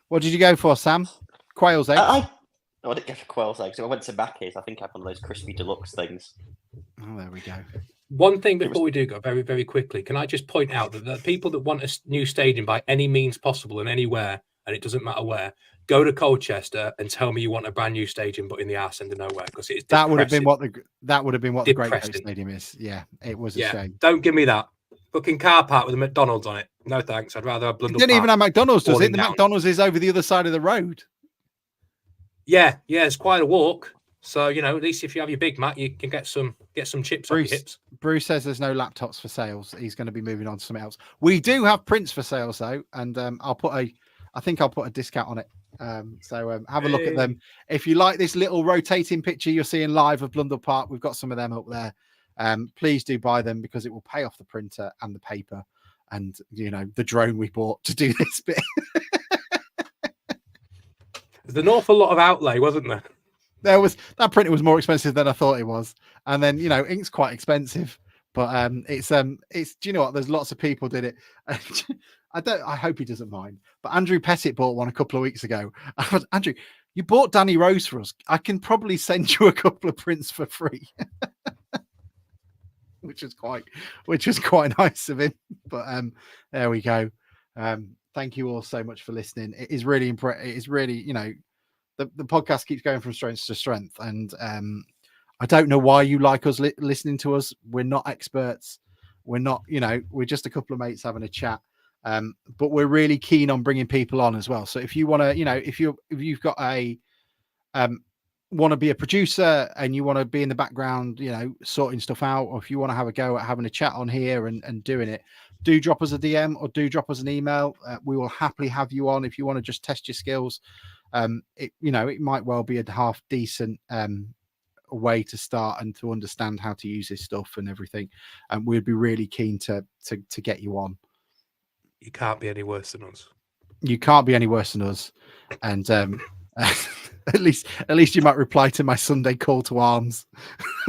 what did you go for, Sam? Quail's eggs? I didn't go for quail's eggs. I went to Mackey's. I think I had one of those crispy deluxe things. Oh, there we go. One thing before we do go very, very quickly, can I just point out that the people that want a new stadium by any means possible and anywhere, and it doesn't matter where, go to Colchester and tell me you want a brand new stadium, but in the arse end of nowhere, because it's that would have been what the Great Coast Stadium is. Yeah, it was a shame. Don't give me that. Fucking car park with a McDonald's on it. No thanks. I'd rather have Blundell Park. Didn't even have McDonald's, does it? The down. McDonald's is over the other side of the road. Yeah, it's quite a walk. So at least if you have your Big Mac, you can get some chips on your hips. Bruce says there's no laptops for sales. He's going to be moving on to something else. We do have prints for sales though, and I'll put a discount on it. So have a look at them. If you like this little rotating picture you're seeing live of Blundell Park, we've got some of them up there. Please do buy them because it will pay off the printer and the paper and the drone we bought to do this bit. There's an awful lot of outlay, wasn't there? That printer was more expensive than I thought it was, and then ink's quite expensive. But it's do you know what? There's lots of people did it. I hope he doesn't mind. But Andrew Pettit bought one a couple of weeks ago. Andrew, you bought Danny Rose for us. I can probably send you a couple of prints for free. which was quite nice of him. But there we go. Thank you all so much for listening. It is really it is really, the podcast keeps going from strength to strength, and I don't know why you like us listening to us. We're not experts. We're not, we're just a couple of mates having a chat. But we're really keen on bringing people on as well. So if you want to, if you've got want to be a producer and you want to be in the background, sorting stuff out, or if you want to have a go at having a chat on here and doing it, do drop us a DM or do drop us an email. We will happily have you on if you want to just test your skills. It might well be a half decent way to start and to understand how to use this stuff and everything. And we'd be really keen to get you on. You can't be any worse than us. You can't be any worse than us. And at least you might reply to my Sunday call to arms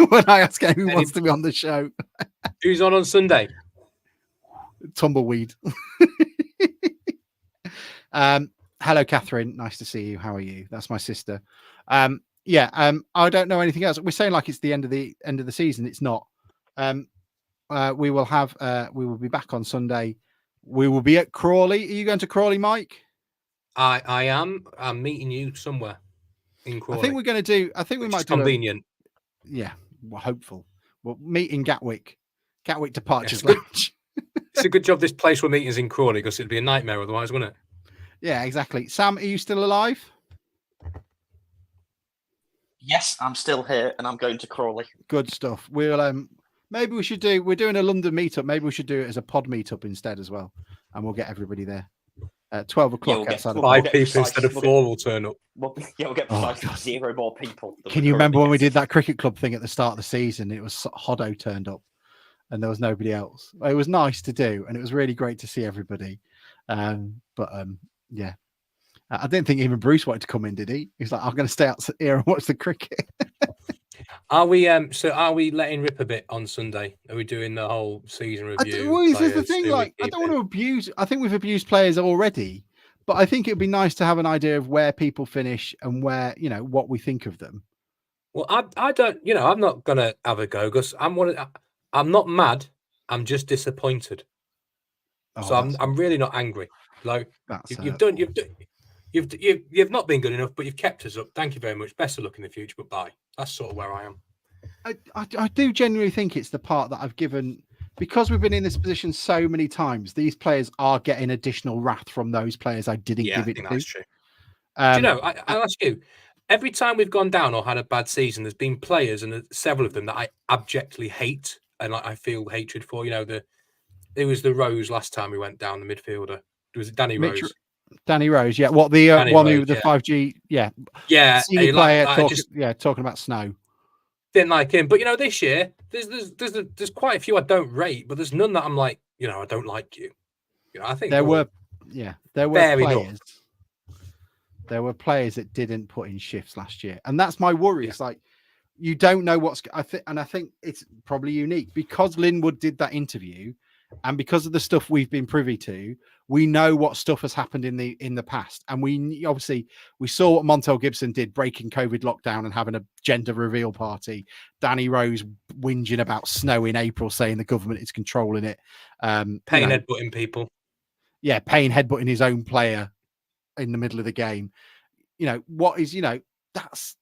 when I ask who wants to be on the show. Who's on Sunday? Tumbleweed. Hello, Catherine. Nice to see you. How are you? That's my sister. I don't know anything else. We're saying like it's the end of the season. It's not. We will be back on Sunday. We will be at Crawley. Are you going to Crawley, Mike? I am. I'm meeting you somewhere in Crawley. I think we're going to do. I think we might do convenient. Yeah, we're hopeful. We'll meet in Gatwick Departures Lounge. It's a good job this place we're meeting is in Crawley, because it'd be a nightmare otherwise, wouldn't it? Yeah, exactly. Sam, are you still alive? Yes, I'm still here, and I'm going to Crawley. Good stuff. We'll maybe we should do. We're doing a London meetup. Maybe we should do it as a pod meetup instead as well, and we'll get everybody there. 12 o'clock outside of 5 people instead of 4 will turn up. We'll get precisely 0 more people. Can you remember when we did that cricket club thing at the start of the season? It was Hoddo turned up and there was nobody else. It was nice to do, and it was really great to see everybody. Yeah. I didn't think even Bruce wanted to come in, did he? He's like, I'm going to stay out here and watch the cricket. Are we letting rip a bit on Sunday? Are we doing the whole season review? This is the thing. Like, I don't want to abuse. I think we've abused players already, but I think it'd be nice to have an idea of where people finish and where, what we think of them. Well, I don't. I'm not gonna have a go, because I'm not mad. I'm just disappointed. So I'm really not angry. Like you've not been good enough, but you've kept us up. Thank you very much. Best of luck in the future. But bye. That's sort of where I am. I do genuinely think it's the part that I've given, because we've been in this position so many times. These players are getting additional wrath from those players I didn't give it to. That's true. Do you know? I'll ask you. Every time we've gone down or had a bad season, there's been players, and several of them that I abjectly hate and I feel hatred for. It was the Rose last time we went down, the midfielder. It was Danny Rose. Danny Rose, yeah. What the one who the 5G, yeah, senior player talking about Snow. Didn't like him, but this year there's quite a few I don't rate, but there's none that I'm like, I don't like you. I think there were players. Enough. There were players that didn't put in shifts last year, and that's my worry. It's like you don't know what's. I think it's probably unique because Linwood did that interview. And because of the stuff we've been privy to, we know what stuff has happened in the past. And we saw what Montel Gibson did, breaking COVID lockdown and having a gender reveal party. Danny Rose whinging about snow in April, saying the government is controlling it. Payne headbutting people. Yeah, Payne headbutting his own player in the middle of the game. That's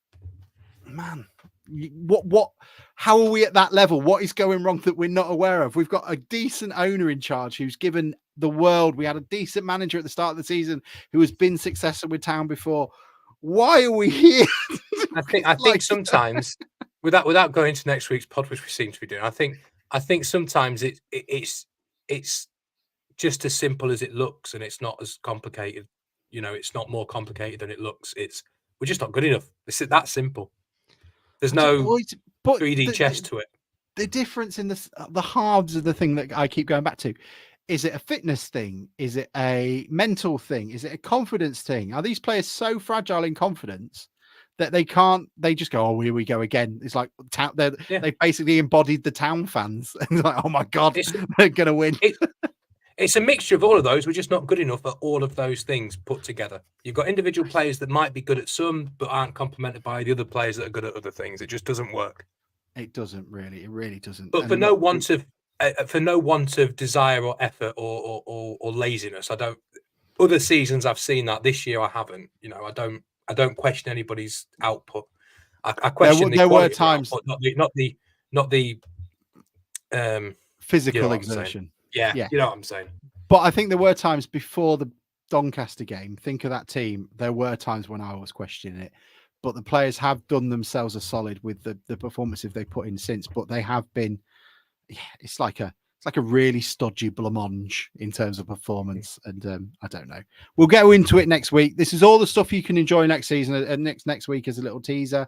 man. What how are we at that level? What is going wrong that we're not aware of? We've got a decent owner in charge who's given the world. We had a decent manager at the start of the season who has been successful with Town before. Why are we here? I think sometimes without going to next week's pod, which we seem to be doing, I think sometimes it's just as simple as it looks, and it's not as complicated. It's not more complicated than it looks. We're just not good enough. It's that simple. There's no 3D chess to it. The difference in the halves of the thing that I keep going back to, is it a fitness thing? Is it a mental thing? Is it a confidence thing? Are these players so fragile in confidence that they can't. They just go, "Oh, here we go again." It's like they basically embodied the town fans, and it's like, "Oh my god, they're gonna win." It's a mixture of all of those. We're just not good enough at all of those things put together. You've got individual players that might be good at some, but aren't complemented by the other players that are good at other things. It just doesn't work. It doesn't really. It really doesn't. But for no want of desire or effort or laziness, I don't. Other seasons I've seen that. This year I haven't. You know, I don't question anybody's output. I question there were times, output, not the physical exertion. Yeah, you know what I'm saying. But I think there were times before the Doncaster game. Think of that team. There were times when I was questioning it, but the players have done themselves a solid with the performances they put in since. But they have been, it's like a really stodgy blancmange in terms of performance. And I don't know. We'll go into it next week. This is all the stuff you can enjoy next season and next week as a little teaser.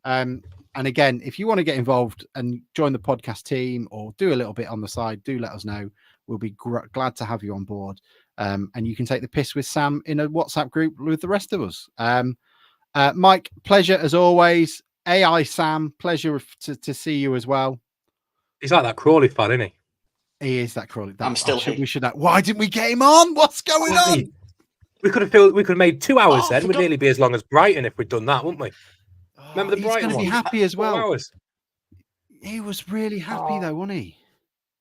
And again, if you want to get involved and join the podcast team or do a little bit on the side, do let us know. We'll be glad to have you on board. And you can take the piss with Sam in a WhatsApp group with the rest of us. Mike, pleasure as always. AI Sam, pleasure to see you as well. He's like that Crawley fan, isn't he? He is that Crawley. I'm still here. We should know. Why didn't we get him on? What's going on? We could have made 2 hours then. We'd nearly be as long as Brighton if we'd done that, wouldn't we? Remember the Brighton one? He's going to be happy as well. Hours. He was really happy though, wasn't he?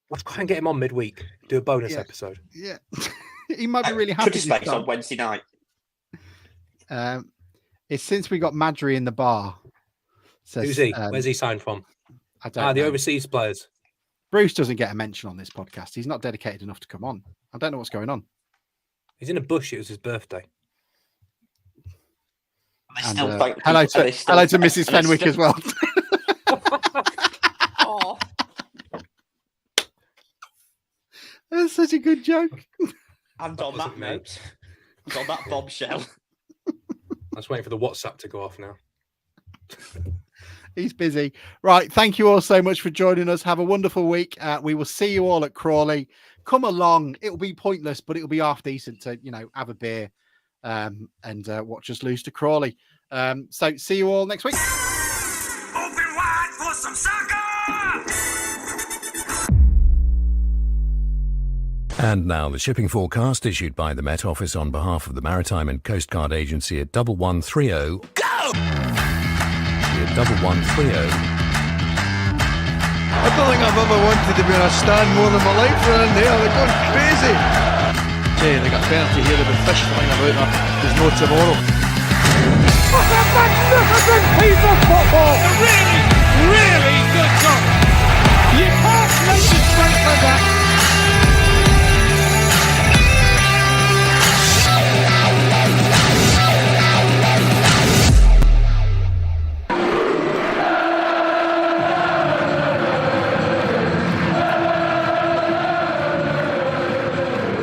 Let's try and get him on midweek. Do a bonus episode. Yeah. He might be really happy. Could space on Wednesday night. It's since we got Madry in the bar. Says, who's he? Where's he signed from? I don't know. The overseas players. Bruce doesn't get a mention on this podcast. He's not dedicated enough to come on. I don't know what's going on. He's in a bush. It was his birthday. And, hello to Mrs. Fenwick as well. Oh. That's such a good joke. And on that note, on that bombshell. I was waiting for the WhatsApp to go off now. He's busy. Right. Thank you all so much for joining us. Have a wonderful week. We will see you all at Crawley. Come along. It'll be pointless, but it'll be half decent to, have a beer and watch us lose to Crawley. So see you all next week. Open wide for some soccer! And now the shipping forecast issued by the Met Office on behalf of the Maritime and Coast Guard Agency at 1130. Go! At 1130. I don't think I've ever wanted to be on a stand more than my life around there. They're going crazy. Hey, they got penalty here. There'll be fish flying about there. There's no tomorrow. What a magnificent piece of football! A really, really good goal. You can't make it straight like that.